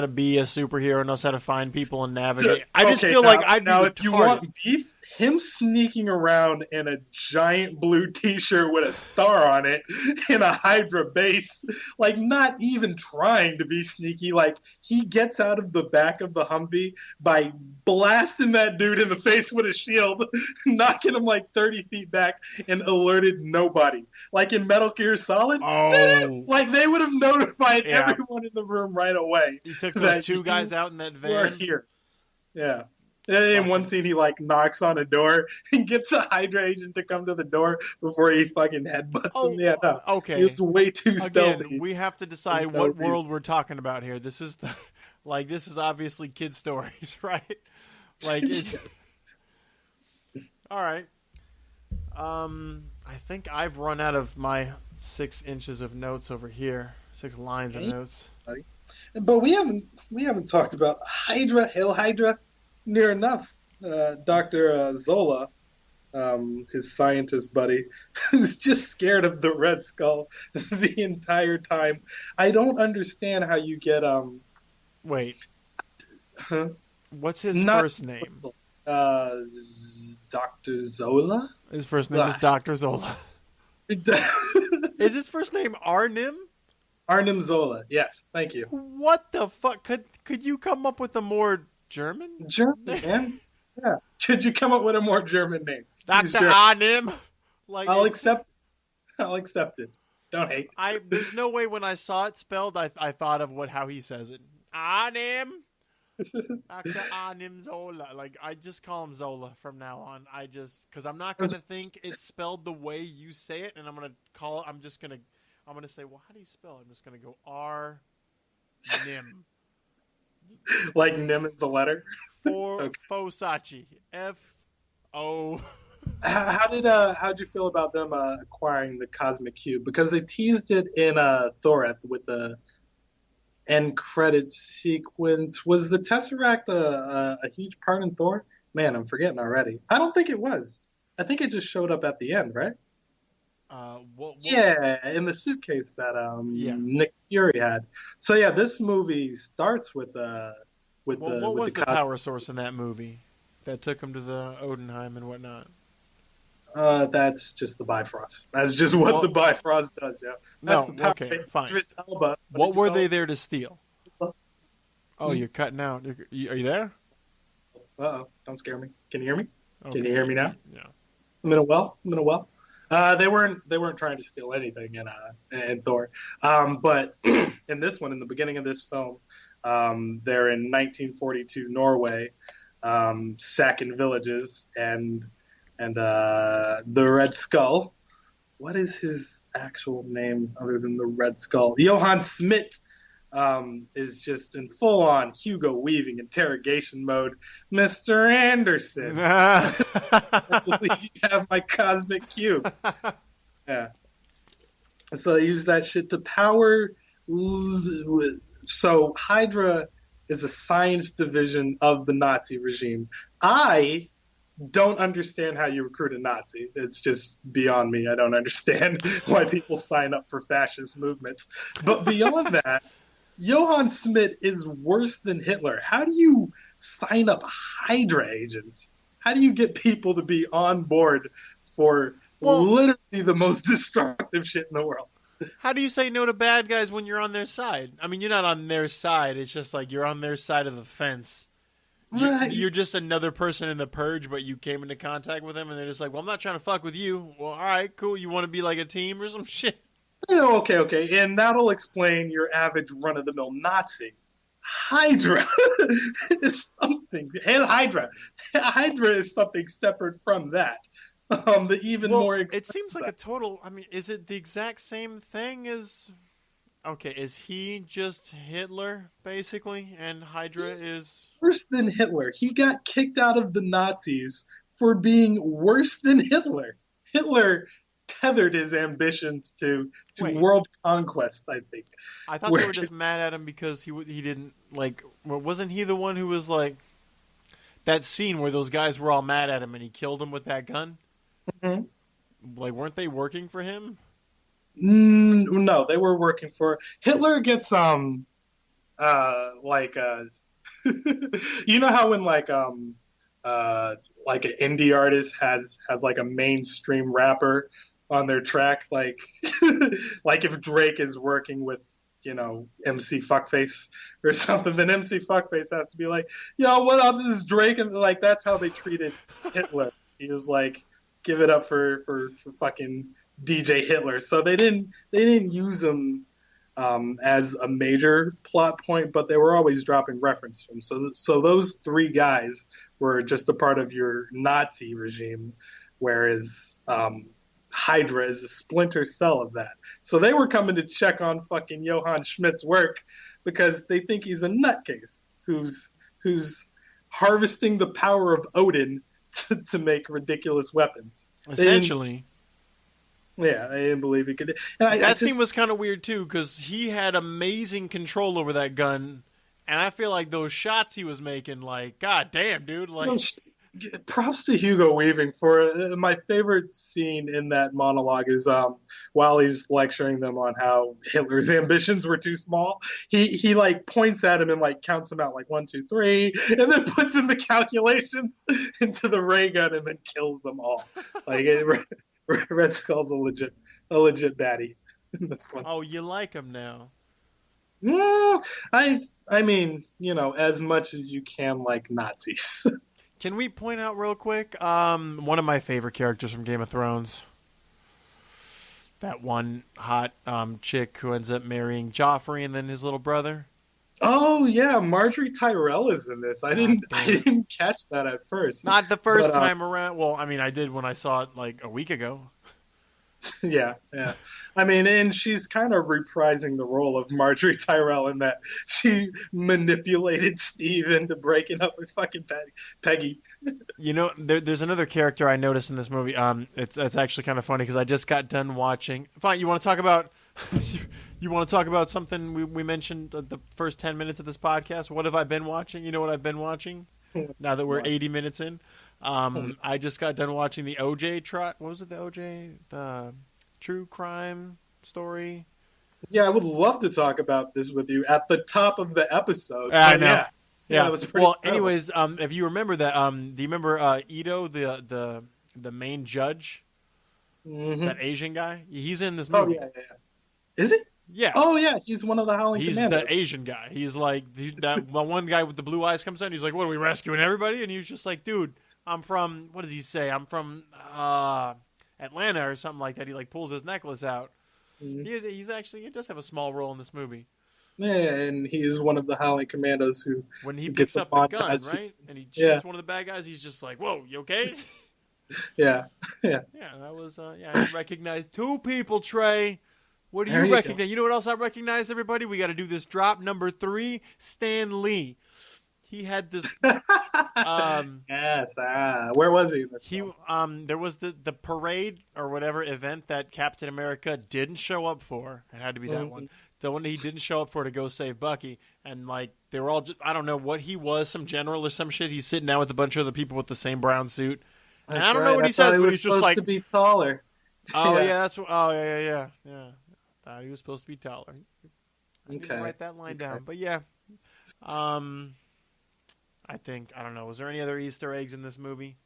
[SPEAKER 1] be a superhero, knows how to find people and navigate. I just feel like I'd be
[SPEAKER 2] if you want beef, him sneaking around in a giant blue T-shirt with a star on it in a Hydra base, like not even trying to be sneaky, like he gets out of the back of the Humvee by blasting that dude in the face with a shield, knocking him like 30 feet back, and alerted nobody. Like in Metal Gear Solid, like they would have notified everyone in the room right away.
[SPEAKER 1] He took those two guys out in that van.
[SPEAKER 2] We're here. Yeah. In one scene, he like knocks on a door and gets a Hydra agent to come to the door before he fucking headbutts him. Yeah, no.
[SPEAKER 1] Okay.
[SPEAKER 2] It's way too stealthy.
[SPEAKER 1] Again, we have to decide what world we're talking about here. This is this is obviously kid stories, right? Like it's all right. I think I've run out of my 6 inches of notes over here. 6 lines of notes.
[SPEAKER 2] But we haven't talked about Hydra, Heil Hydra, near enough. Dr. Zola, his scientist buddy, who's just scared of the Red Skull the entire time. I don't understand how you get
[SPEAKER 1] Wait.
[SPEAKER 2] Huh?
[SPEAKER 1] What's his first name?
[SPEAKER 2] Dr. Zola?
[SPEAKER 1] His first name is Dr. Zola. Is his first name Arnim?
[SPEAKER 2] Arnim Zola. Yes, thank you.
[SPEAKER 1] What the fuck? Could you come up with a more German?
[SPEAKER 2] German, man. Yeah. Could you come up with a more German name?
[SPEAKER 1] Dr. Arnim? Like
[SPEAKER 2] I'll accept it. Don't hate.
[SPEAKER 1] There's no way when I saw it spelled, I thought of how he says it. Arnim. Dr. Arnim Zola. Like, I just call him Zola from now on. Because I'm not going to think it's spelled the way you say it, and I'm going to say, well, how do you spell it? I'm just going to go R-Nim.
[SPEAKER 2] Like Nim is the letter?
[SPEAKER 1] Fosachi. F-O...
[SPEAKER 2] How'd you feel about them acquiring the Cosmic Cube? Because they teased it in Thor with the end credit sequence. Was the Tesseract a huge part in Thor? Man, I'm forgetting already. I don't think it was. I think it just showed up at the end, right? Yeah, in the suitcase that Nick Fury had. So yeah, this movie starts with what was
[SPEAKER 1] the power source in that movie that took him to the Odenheim and whatnot?
[SPEAKER 2] That's just the Bifrost. That's just what the Bifrost does, yeah. That's
[SPEAKER 1] okay, fine.
[SPEAKER 2] Elba,
[SPEAKER 1] what were they there to steal? Oh, you're cutting out. Are you there?
[SPEAKER 2] Uh-oh, don't scare me. Can you hear me? Okay. Can you hear me now?
[SPEAKER 1] Yeah.
[SPEAKER 2] I'm in a well. They weren't trying to steal anything in Thor. But in this one, in the beginning of this film, they're in 1942 Norway, sacking villages, and the Red Skull. What is his actual name other than the Red Skull? Johann Schmidt is just in full-on Hugo Weaving interrogation mode. Mr. Anderson, I believe you have my cosmic cube. Yeah. So they use that shit to power. So Hydra is a science division of the Nazi regime. I don't understand how you recruit a Nazi. It's just beyond me. I don't understand why people sign up for fascist movements. But beyond that, Johann Schmidt is worse than Hitler. How do you sign up Hydra agents? How do you get people to be on board for literally the most destructive shit in the world?
[SPEAKER 1] How do you say no to bad guys when you're on their side? I mean, you're not on their side. It's just like you're on their side of the fence. You're just another person in the purge, but you came into contact with them, and they're just like, well, I'm not trying to fuck with you. Well, all right, cool. You want to be like a team or some shit?
[SPEAKER 2] Yeah, okay. And that'll explain your average run-of-the-mill Nazi. Hydra is something. Heil Hydra. Hydra is something separate from that. The even more
[SPEAKER 1] it seems like a total... I mean, is it the exact same thing as... Okay, is he just Hitler, basically, and Hydra is...
[SPEAKER 2] worse than Hitler. He got kicked out of the Nazis for being worse than Hitler. Hitler tethered his ambitions to
[SPEAKER 1] Wait.
[SPEAKER 2] world conquest, I think.
[SPEAKER 1] I thought they were just mad at him because he didn't, like, wasn't he the one who was, like, that scene where those guys were all mad at him and he killed them with that gun?
[SPEAKER 2] Mhm.
[SPEAKER 1] Like, weren't they working for him?
[SPEAKER 2] No, they were working for Hitler. Gets you know how when like an indie artist has like a mainstream rapper on their track, like like if Drake is working with MC Fuckface or something, then MC Fuckface has to be like, yo, what up, this is Drake, and like that's how they treated Hitler. He was like, give it up for fucking DJ Hitler. So they didn't use him as a major plot point, but they were always dropping reference to him. So those three guys were just a part of your Nazi regime, whereas Hydra is a splinter cell of that. So they were coming to check on fucking Johann Schmidt's work because they think he's a nutcase who's harvesting the power of Odin to make ridiculous weapons.
[SPEAKER 1] Essentially.
[SPEAKER 2] Yeah, I didn't believe he could. And
[SPEAKER 1] that scene was kind of weird, too, because he had amazing control over that gun, and I feel like those shots he was making, like, god damn, dude. Like,
[SPEAKER 2] props to Hugo Weaving for my favorite scene in that monologue is while he's lecturing them on how Hitler's ambitions were too small. He like points at him and like counts them out like 1, 2, 3, and then puts in the calculations into the ray gun and then kills them all. Like Red Skull's a legit baddie in this one.
[SPEAKER 1] oh, you like him now?
[SPEAKER 2] I mean, as much as you can like Nazis.
[SPEAKER 1] Can we point out real quick one of my favorite characters from Game of Thrones? That one hot chick who ends up marrying Joffrey and then his little brother.
[SPEAKER 2] Oh yeah, Marjorie Tyrell is in this. I didn't catch that at first.
[SPEAKER 1] Not the first time around. Well, I mean, I did when I saw it like a week ago.
[SPEAKER 2] Yeah. I mean, and she's kind of reprising the role of Marjorie Tyrell in that she manipulated Steve into breaking up with fucking Peggy.
[SPEAKER 1] There's another character I noticed in this movie. It's actually kind of funny because I just got done watching. Fine, you want to talk about? You want to talk about something we mentioned the first 10 minutes of this podcast? What have I been watching? You know what I've been watching? Now that we're 80 minutes in. I just got done watching the OJ trial. What was it? The OJ true crime story?
[SPEAKER 2] Yeah, I would love to talk about this with you at the top of the episode.
[SPEAKER 1] I know. Yeah.
[SPEAKER 2] It was pretty incredible.
[SPEAKER 1] Anyways, if you remember that, do you remember Ito, the main judge?
[SPEAKER 2] Mm-hmm.
[SPEAKER 1] That Asian guy? He's in this movie.
[SPEAKER 2] Oh, yeah. Is he?
[SPEAKER 1] Yeah.
[SPEAKER 2] Oh, yeah. He's one of the Howling Commandos.
[SPEAKER 1] He's the Asian guy. He's like, that one guy with the blue eyes comes in. He's like, what, are we rescuing everybody? And he was just like, dude, I'm from, what does he say? I'm from Atlanta or something like that. He like pulls his necklace out. Mm-hmm. He does have a small role in this movie.
[SPEAKER 2] Yeah, and he's one of the Howling Commandos who
[SPEAKER 1] when he picks up the gun, right? And he shoots one of the bad guys, he's just like, whoa, you okay?
[SPEAKER 2] Yeah.
[SPEAKER 1] Yeah, that was, I recognized two people, Trey. What do you recognize? Go. You know what else I recognize, everybody? We got to do this drop. Number 3, Stan Lee. He had this.
[SPEAKER 2] Yes. Where was he in this
[SPEAKER 1] film? There was the parade or whatever event that Captain America didn't show up for. It had to be that one. The one that he didn't show up for to go save Bucky. And, like, they were all just, I don't know what he was, some general or some shit. He's sitting down with a bunch of other people with the same brown suit. And I don't know what he says, but he's just like.
[SPEAKER 2] Supposed to be taller.
[SPEAKER 1] Oh, yeah, that's what. Oh, yeah. Thought he was supposed to be taller. I need to write that line down. But yeah, I think, I don't know. Was there any other Easter eggs in this movie?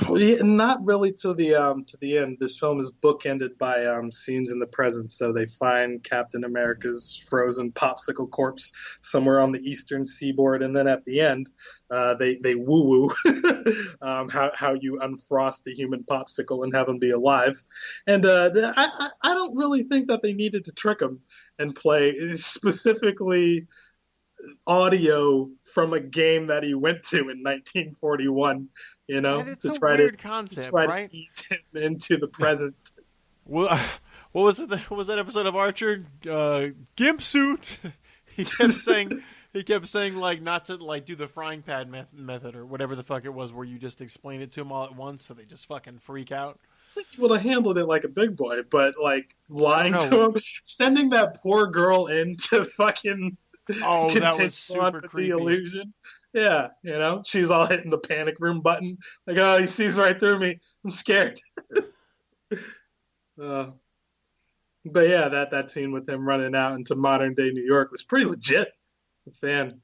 [SPEAKER 2] Not really to the end. This film is bookended by scenes in the present. So they find Captain America's frozen popsicle corpse somewhere on the eastern seaboard, and then at the end, they woo how you unfrost a human popsicle and have him be alive. And I don't really think that they needed to trick him and play specifically audio from a game that he went to in 1941.
[SPEAKER 1] It's a weird concept, right?
[SPEAKER 2] To ease him into the present.
[SPEAKER 1] What was that episode of Archer? Gimp suit. He kept saying like not to like do the frying pan method or whatever the fuck it was, where you just explain it to them all at once, so they just fucking freak out.
[SPEAKER 2] think he would have handled it like a big boy, but like lying
[SPEAKER 1] know.
[SPEAKER 2] to him, sending that poor girl in to fucking
[SPEAKER 1] Oh, that
[SPEAKER 2] continue
[SPEAKER 1] was
[SPEAKER 2] on
[SPEAKER 1] super
[SPEAKER 2] with
[SPEAKER 1] creepy.
[SPEAKER 2] the illusion. Yeah, she's all hitting the panic room button, like, oh, he sees right through me. I'm scared. Uh, but yeah, that scene with him running out into modern day New York was pretty legit. A fan.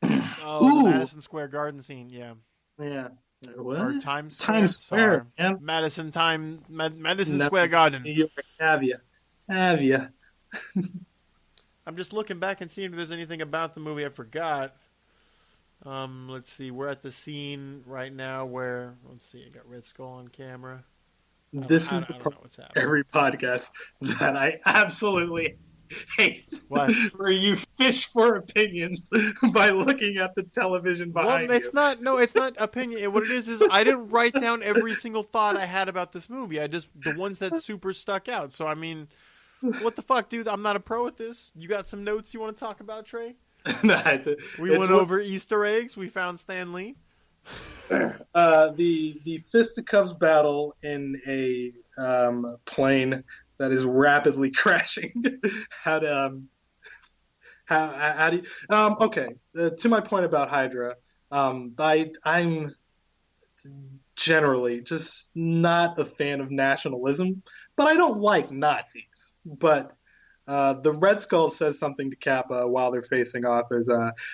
[SPEAKER 1] Oh, the
[SPEAKER 2] Ooh,
[SPEAKER 1] Madison Square Garden scene, yeah.
[SPEAKER 2] yeah.
[SPEAKER 1] Or
[SPEAKER 2] What?
[SPEAKER 1] Times Square.
[SPEAKER 2] Times
[SPEAKER 1] Sorry.
[SPEAKER 2] Square, man.
[SPEAKER 1] Madison
[SPEAKER 2] No,
[SPEAKER 1] Square Garden.
[SPEAKER 2] New York, have you? Have you?
[SPEAKER 1] I'm just looking back and seeing if there's anything about the movie I forgot. Let's see. We're at the scene right now where, let's see, I got Red Skull on camera.
[SPEAKER 2] This is
[SPEAKER 1] I
[SPEAKER 2] the
[SPEAKER 1] don't
[SPEAKER 2] part
[SPEAKER 1] know what's
[SPEAKER 2] of
[SPEAKER 1] happening.
[SPEAKER 2] every podcast that I absolutely hate.
[SPEAKER 1] What?
[SPEAKER 2] Where you fish for opinions by looking at the television behind
[SPEAKER 1] Well, it's
[SPEAKER 2] you.
[SPEAKER 1] not. No, it's not opinion. What it is I didn't write down every single thought I had about this movie. I just the ones that super stuck out. So I mean, what the fuck, dude? I'm not a pro at this. You got some notes you want to talk about, Trey?
[SPEAKER 2] No,
[SPEAKER 1] We went over Easter eggs. We found Stan Lee.
[SPEAKER 2] the fisticuffs battle in a plane that is rapidly crashing. how to how do you, okay, to my point about Hydra, I'm generally just not a fan of nationalism, but I don't like Nazis. But the Red Skull says something to Kappa while they're facing off as,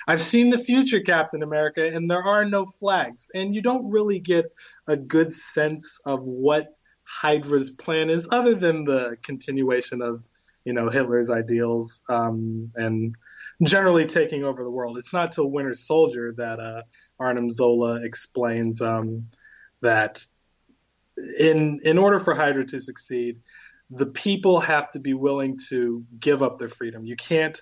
[SPEAKER 2] I've seen the future, Captain America, and there are no flags. And you don't really get a good sense of what Hydra's plan is, other than the continuation of, Hitler's ideals, and generally taking over the world. It's not till Winter Soldier that Arnim Zola explains that in order for Hydra to succeed, the people have to be willing to give up their freedom. You can't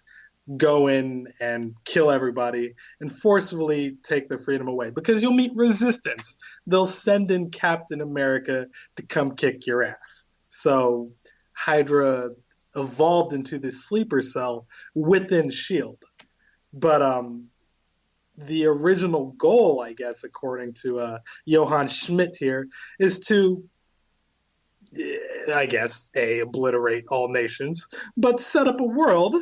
[SPEAKER 2] go in and kill everybody and forcefully take their freedom away, because you'll meet resistance. They'll send in Captain America to come kick your ass. So Hydra evolved into this sleeper cell within S.H.I.E.L.D. But the original goal, I guess, according to Johann Schmidt here, is to, I guess, obliterate all nations, but set up a world.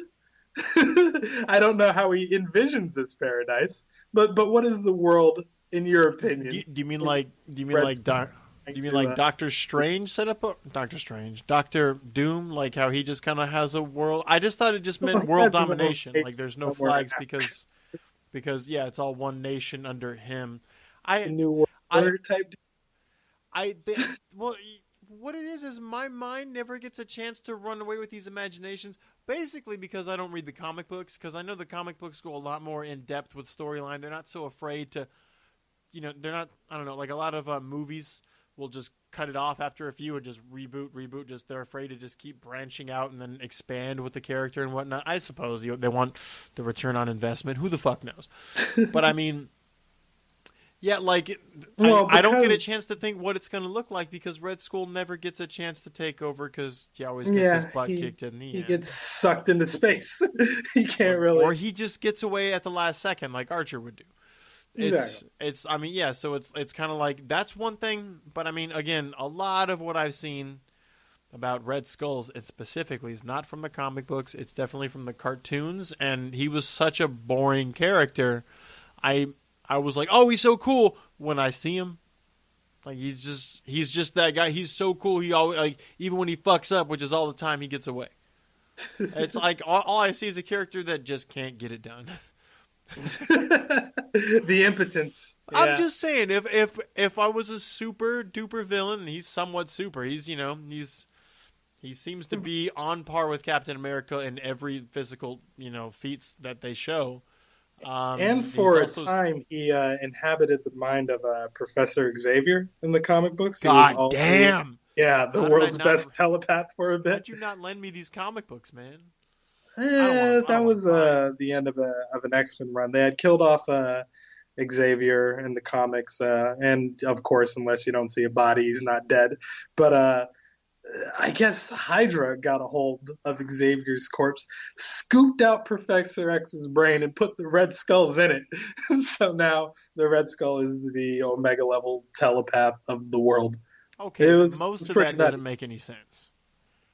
[SPEAKER 2] I don't know how he envisions this paradise, but what is the world in your opinion?
[SPEAKER 1] Do you mean like Doctor Strange set up Doctor Doom, like how he just kind of has a world? I just thought it just meant world domination. Like there's no flags because yeah, it's all one nation under him.
[SPEAKER 2] New World type.
[SPEAKER 1] Well, what it is my mind never gets a chance to run away with these imaginations. Basically, because I don't read the comic books, because I know the comic books go a lot more in depth with storyline. They're not so afraid to, they're not. I don't know. Like a lot of movies will just cut it off after a few and just reboot. Just they're afraid to just keep branching out and then expand with the character and whatnot. I suppose they want the return on investment. Who the fuck knows? But I mean. Yeah, like, I don't get a chance to think what it's going to look like, because Red Skull never gets a chance to take over, because he always gets his butt kicked in the end.
[SPEAKER 2] He gets sucked into space. He can't really.
[SPEAKER 1] Or he just gets away at the last second, like Archer would do. It's. I mean, yeah. So it's kind of like that's one thing, but I mean, again, a lot of what I've seen about Red Skulls, it specifically is not from the comic books. It's definitely from the cartoons, and he was such a boring character. I was like, oh, he's so cool when I see him. Like he's just that guy. He's so cool. He always, like, even when he fucks up, which is all the time, he gets away. It's like all I see is a character that just can't get it done.
[SPEAKER 2] The impotence. Yeah.
[SPEAKER 1] I'm just saying, if I was a super duper villain, and he's somewhat super. He seems to be on par with Captain America in every physical feats that they show.
[SPEAKER 2] And for a time, he inhabited the mind of Professor Xavier in the comic books.
[SPEAKER 1] God damn!
[SPEAKER 2] Yeah, the world's best telepath for a bit.
[SPEAKER 1] Why'd you not lend me these comic books, man?
[SPEAKER 2] That was the end of an X-Men run. They had killed off Xavier in the comics, and of course, unless you don't see a body, he's not dead. But I guess Hydra got a hold of Xavier's corpse, scooped out Professor X's brain, and put the Red Skulls in it. So now the Red Skull is the Omega level telepath of the world.
[SPEAKER 1] Okay,
[SPEAKER 2] It was
[SPEAKER 1] most of
[SPEAKER 2] pretty
[SPEAKER 1] that
[SPEAKER 2] nutty.
[SPEAKER 1] doesn't make any sense.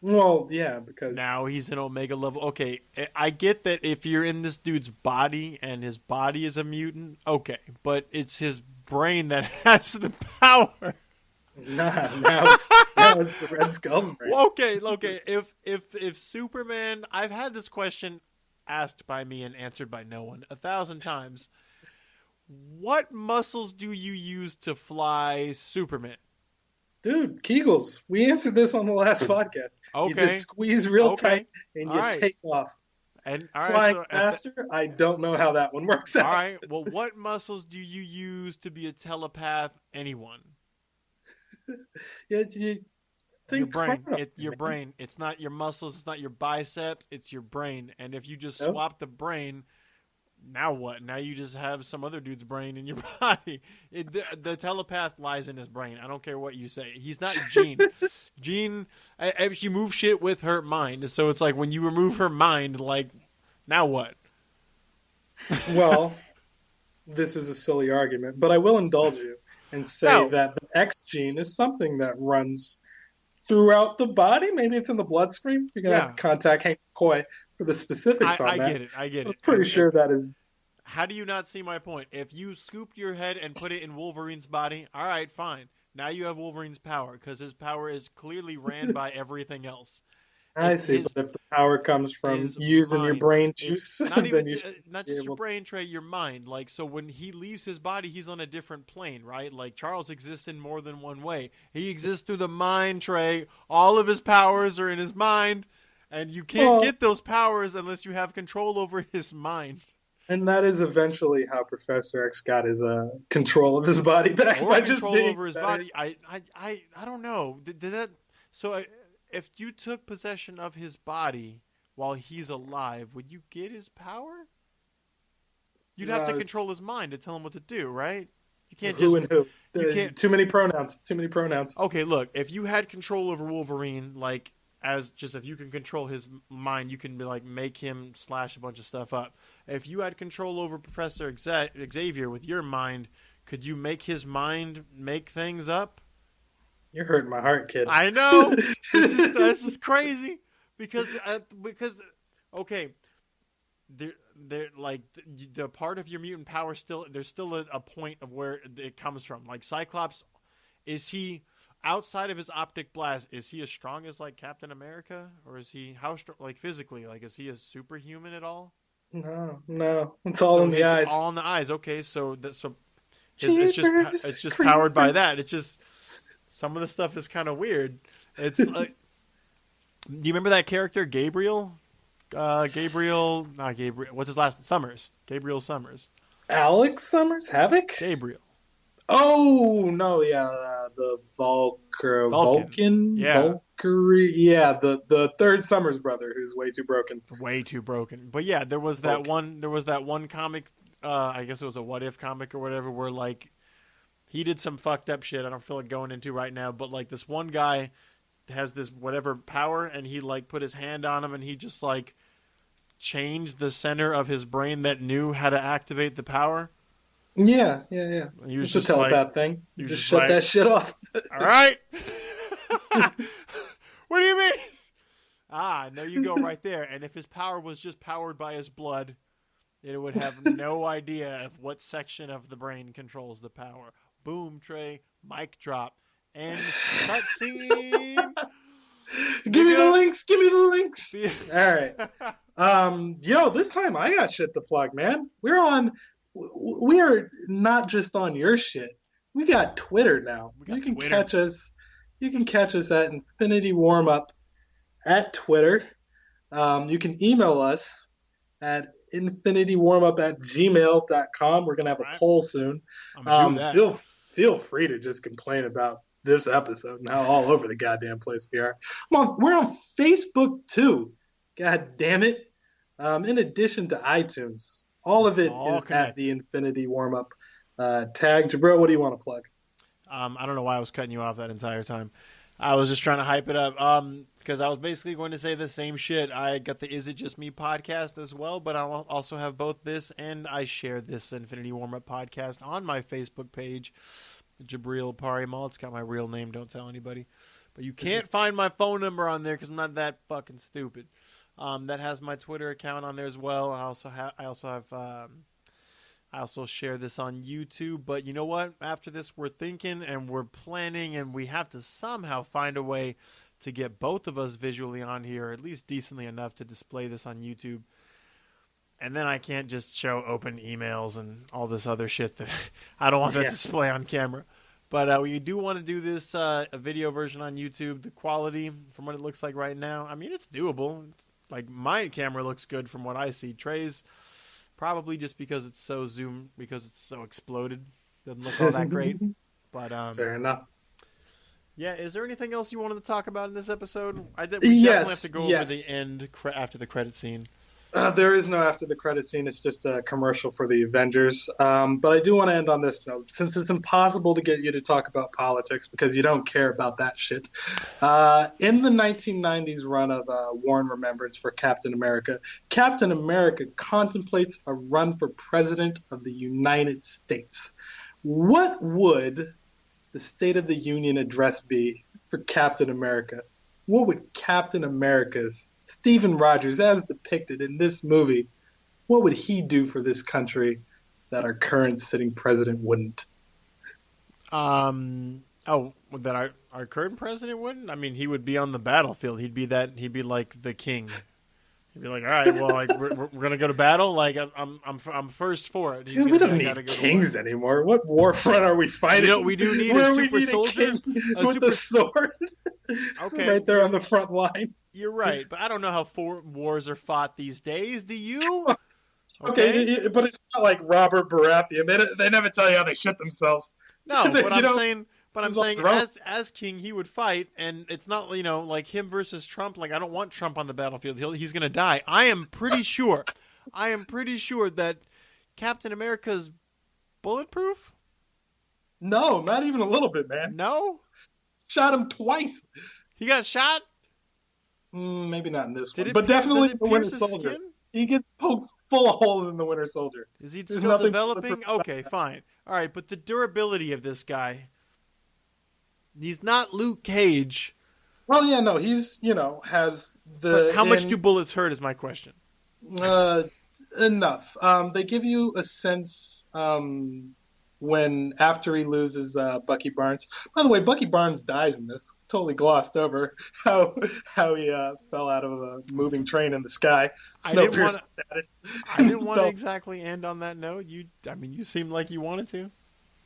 [SPEAKER 2] Well, yeah, because
[SPEAKER 1] Now he's an Omega level. Okay, I get that if you're in this dude's body and his body is a mutant, okay, but it's his brain that has the power.
[SPEAKER 2] now it's the Red Skull's brain.
[SPEAKER 1] Well, okay. If Superman, I've had this question asked by me and answered by no one 1,000 times. What muscles do you use to fly Superman?
[SPEAKER 2] Dude, Kegels. We answered this on the last podcast. You
[SPEAKER 1] Okay.
[SPEAKER 2] just squeeze real
[SPEAKER 1] Okay.
[SPEAKER 2] tight and
[SPEAKER 1] All
[SPEAKER 2] you
[SPEAKER 1] right.
[SPEAKER 2] take off.
[SPEAKER 1] And all right,
[SPEAKER 2] Flying
[SPEAKER 1] so
[SPEAKER 2] faster, I don't know how that one works
[SPEAKER 1] all
[SPEAKER 2] out.
[SPEAKER 1] right. Well, what muscles do you use to be a telepath? Anyone?
[SPEAKER 2] Yeah, you think
[SPEAKER 1] Your brain.
[SPEAKER 2] hard on
[SPEAKER 1] Your
[SPEAKER 2] man.
[SPEAKER 1] brain. It's not your muscles. It's not your bicep. It's your brain. And if you just
[SPEAKER 2] Nope.
[SPEAKER 1] swap the brain, now what? Now you just have some other dude's brain in your body. The telepath lies in his brain. I don't care what you say. He's not Jean. Jean, she moves shit with her mind. So it's like when you remove her mind, like, now what?
[SPEAKER 2] Well, this is a silly argument, but I will indulge you and say
[SPEAKER 1] No.
[SPEAKER 2] that the X gene is something that runs throughout the body. Maybe it's in the bloodstream. You're gonna have to contact Hank McCoy for the specifics on
[SPEAKER 1] I
[SPEAKER 2] that.
[SPEAKER 1] get it. I get
[SPEAKER 2] I'm
[SPEAKER 1] it.
[SPEAKER 2] pretty
[SPEAKER 1] And-
[SPEAKER 2] sure that is.
[SPEAKER 1] How do you not see my point? If you scooped your head and put it in Wolverine's body, all right, fine. Now you have Wolverine's power because his power is clearly ran by everything else.
[SPEAKER 2] I
[SPEAKER 1] It's
[SPEAKER 2] see,
[SPEAKER 1] his-
[SPEAKER 2] but if the power comes from
[SPEAKER 1] his
[SPEAKER 2] using your
[SPEAKER 1] mind.
[SPEAKER 2] brain
[SPEAKER 1] It's
[SPEAKER 2] juice,
[SPEAKER 1] not
[SPEAKER 2] then
[SPEAKER 1] even
[SPEAKER 2] you should
[SPEAKER 1] not
[SPEAKER 2] be
[SPEAKER 1] just your
[SPEAKER 2] able-
[SPEAKER 1] brain, Trey, your mind. Like, so when he leaves his body, he's on a different plane, right? Like Charles exists in more than one way. He exists through the mind, Trey. All of his powers are in his mind, and you can't
[SPEAKER 2] Well-
[SPEAKER 1] get those powers unless you have control over his mind.
[SPEAKER 2] And that is eventually how Professor X got his control of his body back
[SPEAKER 1] Or
[SPEAKER 2] by just
[SPEAKER 1] control
[SPEAKER 2] being
[SPEAKER 1] over his
[SPEAKER 2] better.
[SPEAKER 1] body. I don't know. Did that? So if you took possession of his body while he's alive, would you get his power? You'd have to
[SPEAKER 2] Uh,
[SPEAKER 1] control his mind to tell him what to do, right? You can't
[SPEAKER 2] Who
[SPEAKER 1] just.
[SPEAKER 2] and who?
[SPEAKER 1] you can't-
[SPEAKER 2] Too many pronouns. Too many pronouns.
[SPEAKER 1] Okay, look. If you had control over Wolverine, like as just if you can control his mind, you can be like make him slash a bunch of stuff up. If you had control over Professor Xavier with your mind, could you make his mind make things up?
[SPEAKER 2] You're hurting my heart, kid.
[SPEAKER 1] I know. This is crazy because okay, they're like the part of your mutant power there's still a point of where it comes from. Like Cyclops, is he outside of his optic blast? Is he as strong as like Captain America, or is he how strong? Like physically, like is he a superhuman at all?
[SPEAKER 2] No. It's all
[SPEAKER 1] So
[SPEAKER 2] in the
[SPEAKER 1] it's
[SPEAKER 2] eyes.
[SPEAKER 1] all in the eyes. Okay, so it's
[SPEAKER 2] Jeepers
[SPEAKER 1] just powered by that.
[SPEAKER 2] creepers.
[SPEAKER 1] It's just some of the stuff is kind of weird. It's like, do you remember that character Gabriel? Not Gabriel. What's his last? Summers. Gabriel Summers.
[SPEAKER 2] Alex Summers? Havoc?
[SPEAKER 1] Gabriel.
[SPEAKER 2] Oh, no, yeah. The Vulcan?
[SPEAKER 1] Yeah.
[SPEAKER 2] Valkyrie? Yeah, the third Summers brother who's way too broken.
[SPEAKER 1] Way too broken. But yeah, there was that one comic, I guess it was a What If comic or whatever, where like he did some fucked up shit I don't feel like going into right now, but like this one guy has this whatever power and he like put his hand on him and he just like changed the center of his brain that knew how to activate the power.
[SPEAKER 2] Yeah.
[SPEAKER 1] He was
[SPEAKER 2] It's a
[SPEAKER 1] just like,
[SPEAKER 2] telepath thing.
[SPEAKER 1] he was
[SPEAKER 2] Just
[SPEAKER 1] just
[SPEAKER 2] shut
[SPEAKER 1] like-
[SPEAKER 2] that shit off.
[SPEAKER 1] all right. What do you mean? There you go right there. And if his power was just powered by his blood, it would have no idea of what section of the brain controls the power. Boom, Trey. Mic drop. And cutscene.
[SPEAKER 2] Give me the
[SPEAKER 1] Nigga.
[SPEAKER 2] links. Give me the links. All right. Yo, this time I got shit to plug, man. We are not just on your shit. We got Twitter now.
[SPEAKER 1] We got
[SPEAKER 2] You can
[SPEAKER 1] Twitter.
[SPEAKER 2] catch us. You can catch us at Infinity Warmup at Twitter. You can email us at infinitywarmup@gmail.com. We're gonna have
[SPEAKER 1] Right.
[SPEAKER 2] a poll soon.
[SPEAKER 1] I'm gonna do that.
[SPEAKER 2] Feel free to just complain about this episode and how all over the goddamn place we are. We're on Facebook too. God damn it. In addition to iTunes. All of
[SPEAKER 1] It's
[SPEAKER 2] it
[SPEAKER 1] all
[SPEAKER 2] is at
[SPEAKER 1] connected.
[SPEAKER 2] the Infinity Warmup tag. Jabril, what do you want to plug?
[SPEAKER 1] I don't know why I was cutting you off that entire time. I was just trying to hype it up because I was basically going to say the same shit. I got the Is It Just Me podcast as well, but I'll also have both this and I share this Infinity Warm-Up podcast on my Facebook page. Jabriel Parimal. It's got my real name. Don't tell anybody. But you can't find my phone number on there because I'm not that fucking stupid. That has my Twitter account on there as well. I also share this on YouTube. But you know what? After this, we're thinking and we're planning, and we have to somehow find a way to get both of us visually on here, at least decently enough to display this on YouTube. And then I can't just show open emails and all this other shit that I don't want to display on camera. But we do want to do this a video version on YouTube. The quality, from what it looks like right now, I mean, it's doable. Like, my camera looks good from what I see. Trey's probably just because it's so exploded. Doesn't look all that great. But
[SPEAKER 2] fair enough.
[SPEAKER 1] Yeah, is there anything else you wanted to talk about in this episode? We definitely have to go over the end after the credit scene.
[SPEAKER 2] There is no after the credit scene. It's just a commercial for the Avengers. But I do want to end on this note. Since it's impossible to get you to talk about politics because you don't care about that shit, in the 1990s run of War and Remembrance for Captain America contemplates a run for President of the United States. What would the State of the Union address be for Captain America? What would Captain America's Stephen Rogers, as depicted in this movie, what would he do for this country that our current sitting president wouldn't?
[SPEAKER 1] That our current president wouldn't? I mean, he would be on the battlefield. He'd be like the king. He'd be like, all right, well, like we're gonna go to battle. Like I'm first for it.
[SPEAKER 2] Dude, we don't need kings anymore. What war front are we fighting?
[SPEAKER 1] We do need a super soldier
[SPEAKER 2] with the sword.
[SPEAKER 1] Okay,
[SPEAKER 2] right there on the front line.
[SPEAKER 1] You're right, but I don't know how wars are fought these days. Do you?
[SPEAKER 2] Okay, but it's not like Robert Baratheon. They never tell you how they shit themselves.
[SPEAKER 1] No, but I'm saying as king, he would fight, and it's not like him versus Trump. Like, I don't want Trump on the battlefield. He's gonna die. I am pretty sure that Captain America's bulletproof.
[SPEAKER 2] No, not even a little bit, man.
[SPEAKER 1] No,
[SPEAKER 2] shot him twice.
[SPEAKER 1] He got shot.
[SPEAKER 2] Maybe not in this one, but definitely in the Winter Soldier.
[SPEAKER 1] Skin?
[SPEAKER 2] He gets poked full of holes in the Winter Soldier.
[SPEAKER 1] Is he still developing? Okay, fine. All right, but the durability of this guy, he's not Luke Cage.
[SPEAKER 2] Well, yeah, no, he's, has the...
[SPEAKER 1] But how much do bullets hurt is my question.
[SPEAKER 2] Enough. They give you a sense after he loses Bucky Barnes. By the way, Bucky Barnes dies in this. Totally glossed over how he fell out of a moving train in the sky.
[SPEAKER 1] I didn't want to exactly end on that note. You seemed like you wanted to.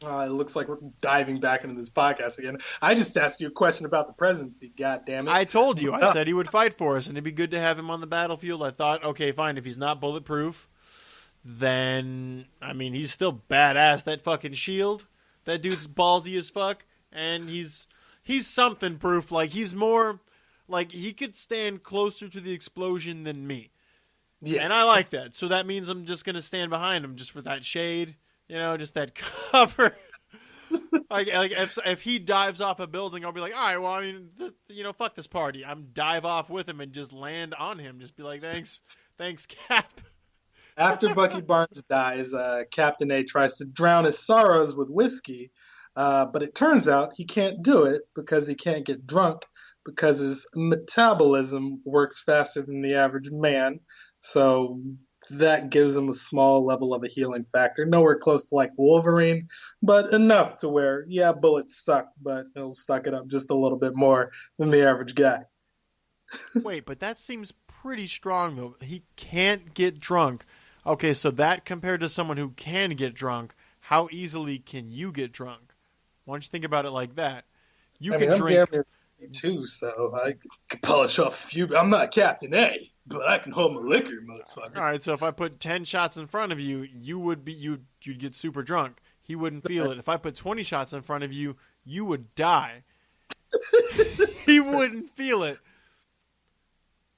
[SPEAKER 2] It looks like we're diving back into this podcast again. I just asked you a question about the presidency, God damn it.
[SPEAKER 1] I told you. I said he would fight for us, and it'd be good to have him on the battlefield. I thought, okay, fine. If he's not bulletproof, then, he's still badass. That fucking shield, that dude's ballsy as fuck, and he's something proof. Like, he's more, like, he could stand closer to the explosion than me. Yes. And I like that. So that means I'm just going to stand behind him just for that shade, just that cover. like if he dives off a building, I'll be like, all right, well, fuck this party. I'm dive off with him and just land on him. Just be like, thanks, Cap.
[SPEAKER 2] After Bucky Barnes dies, Captain A tries to drown his sorrows with whiskey, but it turns out he can't do it because he can't get drunk because his metabolism works faster than the average man. So that gives him a small level of a healing factor. Nowhere close to like Wolverine, but enough to where, yeah, bullets suck, but it'll suck it up just a little bit more than the average guy.
[SPEAKER 1] Wait, but that seems pretty strong, though. He can't get drunk. Okay, so that compared to someone who can get drunk, how easily can you get drunk? Why don't you think about it like that? You can drink.
[SPEAKER 2] I'm damn near too, so I can polish off a few. I'm not Captain A, but I can hold my liquor, motherfucker.
[SPEAKER 1] All right, so if I put 10 shots in front of you, you'd get super drunk. He wouldn't feel it. If I put 20 shots in front of you, you would die. He wouldn't feel it.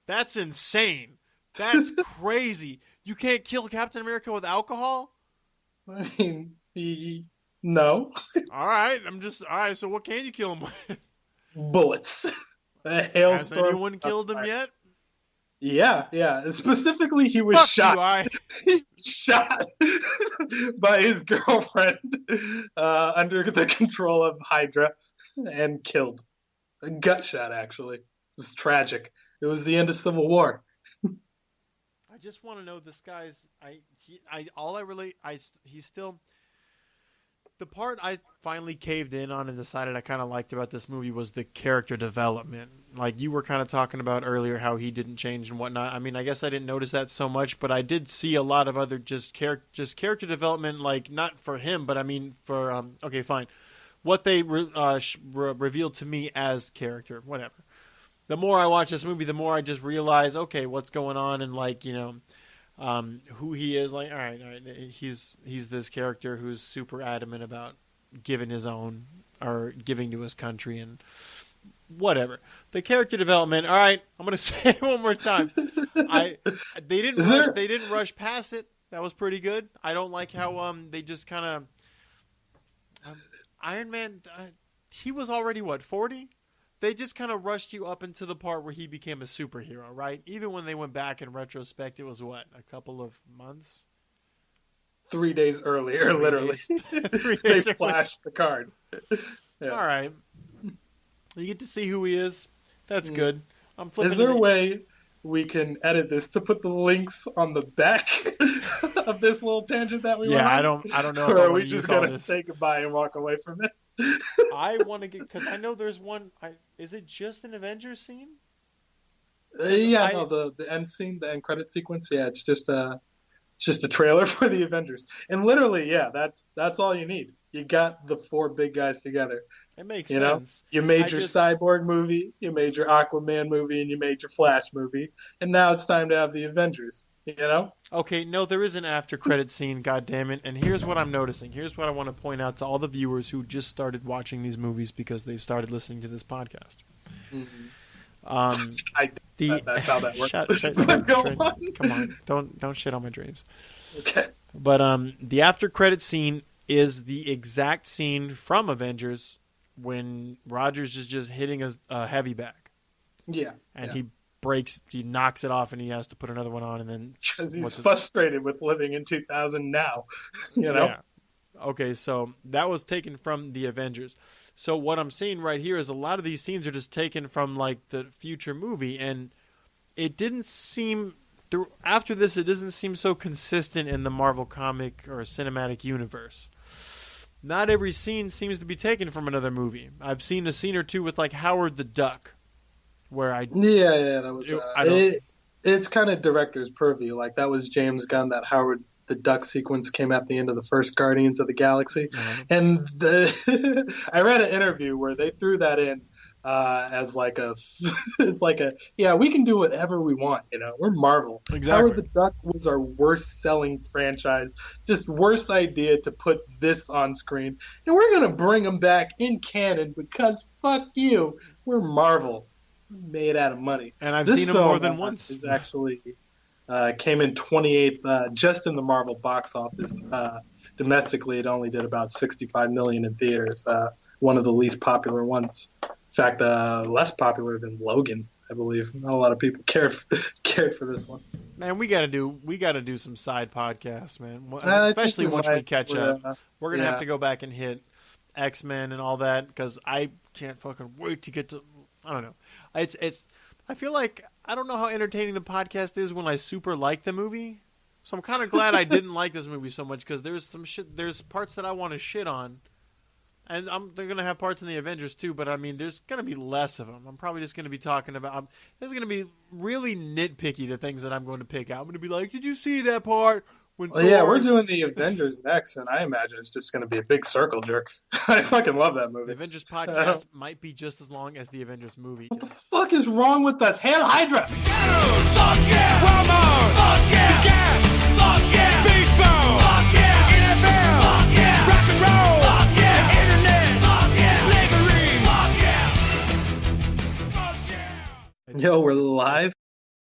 [SPEAKER 1] That's insane. That's crazy. You can't kill Captain America with alcohol?
[SPEAKER 2] I mean, no.
[SPEAKER 1] All right, so what can you kill him with?
[SPEAKER 2] Bullets. A hailstorm.
[SPEAKER 1] Has anyone killed him yet?
[SPEAKER 2] Yeah. Specifically, he was
[SPEAKER 1] Fuck
[SPEAKER 2] shot.
[SPEAKER 1] you, I.
[SPEAKER 2] He was shot by his girlfriend under the control of Hydra and killed. A gut shot, actually. It was tragic. It was the end of Civil War.
[SPEAKER 1] I just want to know this guy's. All I really. He's still. The part I finally caved in on and decided I kind of liked about this movie was the character development. Like you were kind of talking about earlier, how he didn't change and whatnot. I mean, I guess I didn't notice that so much, but I did see a lot of other just character development. Like not for him, but I mean for okay, fine. What they revealed to me as character, whatever. The more I watch this movie, the more I just realize, okay, what's going on, and like who he is. Like, all right, he's this character who's super adamant about giving his own or giving to his country and whatever. The character development. All right, I'm gonna say it one more time. They didn't rush past it. That was pretty good. I don't like how they just kind of Iron Man. He was already what, 40? They just kind of rushed you up into the part where he became a superhero, right? Even when they went back in retrospect, it was what, a couple of months?
[SPEAKER 2] 3 days earlier, literally.
[SPEAKER 1] 3
[SPEAKER 2] They
[SPEAKER 1] days
[SPEAKER 2] flashed the card. Yeah.
[SPEAKER 1] All right. You get to see who he is. That's good. I'm flipping.
[SPEAKER 2] Is there a way we can edit this to put the links on the back of this little tangent that we went on?
[SPEAKER 1] I don't know.
[SPEAKER 2] Or
[SPEAKER 1] If I
[SPEAKER 2] are we
[SPEAKER 1] wanna
[SPEAKER 2] just
[SPEAKER 1] use all
[SPEAKER 2] gonna
[SPEAKER 1] this.
[SPEAKER 2] say goodbye and walk away from this?
[SPEAKER 1] I want to get, because I know there's one. Is it just an Avengers scene?
[SPEAKER 2] The end scene, the end credit sequence. Yeah, it's just a trailer for the Avengers, and literally, yeah, that's all you need. You got the 4 big guys together.
[SPEAKER 1] It makes
[SPEAKER 2] You
[SPEAKER 1] sense.
[SPEAKER 2] know, you made your Cyborg movie, you made your Aquaman movie, and you made your Flash movie, and now it's time to have the Avengers. You know?
[SPEAKER 1] Okay, no, there is an after credit scene, God damn it. And here's what I'm noticing. Here's what I want to point out to all the viewers who just started watching these movies because they've started listening to this podcast.
[SPEAKER 2] That's how that works.
[SPEAKER 1] Come on, don't shit on my dreams.
[SPEAKER 2] Okay.
[SPEAKER 1] But the after credit scene is the exact scene from Avengers when Rogers is just hitting a heavy bag.
[SPEAKER 2] Yeah.
[SPEAKER 1] And he knocks it off, and he has to put another one on, and then
[SPEAKER 2] because he's frustrated with living in 2000 now. You know.
[SPEAKER 1] Yeah. Okay, so that was taken from the Avengers. So what I'm seeing right here is a lot of these scenes are just taken from like the future movie, and it didn't seem after this. It doesn't seem so consistent in the Marvel comic or cinematic universe. Not every scene seems to be taken from another movie. I've seen a scene or two with like Howard the Duck, where
[SPEAKER 2] that was it's kind of director's purview. Like that was James Gunn. That Howard the Duck sequence came at the end of the first Guardians of the Galaxy, and I read an interview where they threw that in as like we can do whatever we want. You know, we're Marvel.
[SPEAKER 1] Exactly.
[SPEAKER 2] Howard the Duck was our worst selling franchise, just worst idea to put this on screen, and we're gonna bring them back in canon because fuck you, we're Marvel. Made out of money,
[SPEAKER 1] and I've seen them more than once.
[SPEAKER 2] Is actually came in 28th just in the Marvel box office. Domestically, it only did about 65 million in theaters. One of the least popular ones. In fact, less popular than Logan, I believe. Not a lot of people cared for this one.
[SPEAKER 1] Man, we gotta do some side podcasts, man. Especially once we catch up. We're gonna have to go back and hit X-Men and all that because I can't fucking wait to get to. I don't know. I feel like I don't know how entertaining the podcast is when I super like the movie. So I'm kind of glad I didn't like this movie so much because there's parts that I want to shit on, and they're gonna have parts in the Avengers too. But I mean, there's gonna be less of them. I'm probably just gonna be talking about. There's gonna be really nitpicky the things that I'm going to pick out. I'm gonna be like, did you see that part?
[SPEAKER 2] We're doing the Avengers next, and I imagine it's just going to be a big circle jerk. I fucking love that movie.
[SPEAKER 1] The Avengers podcast might be just as long as the Avengers movie.
[SPEAKER 2] What the fuck is wrong with us? Heil Hydra!
[SPEAKER 3] Fuck yeah! Walmart! Fuck yeah! Gas! Fuck yeah! Baseball! Fuck yeah! NFL! Fuck yeah! Rock and roll! Fuck yeah! Internet! Fuck yeah! Slavery! Fuck yeah! Fuck yeah!
[SPEAKER 2] Yo, we're live.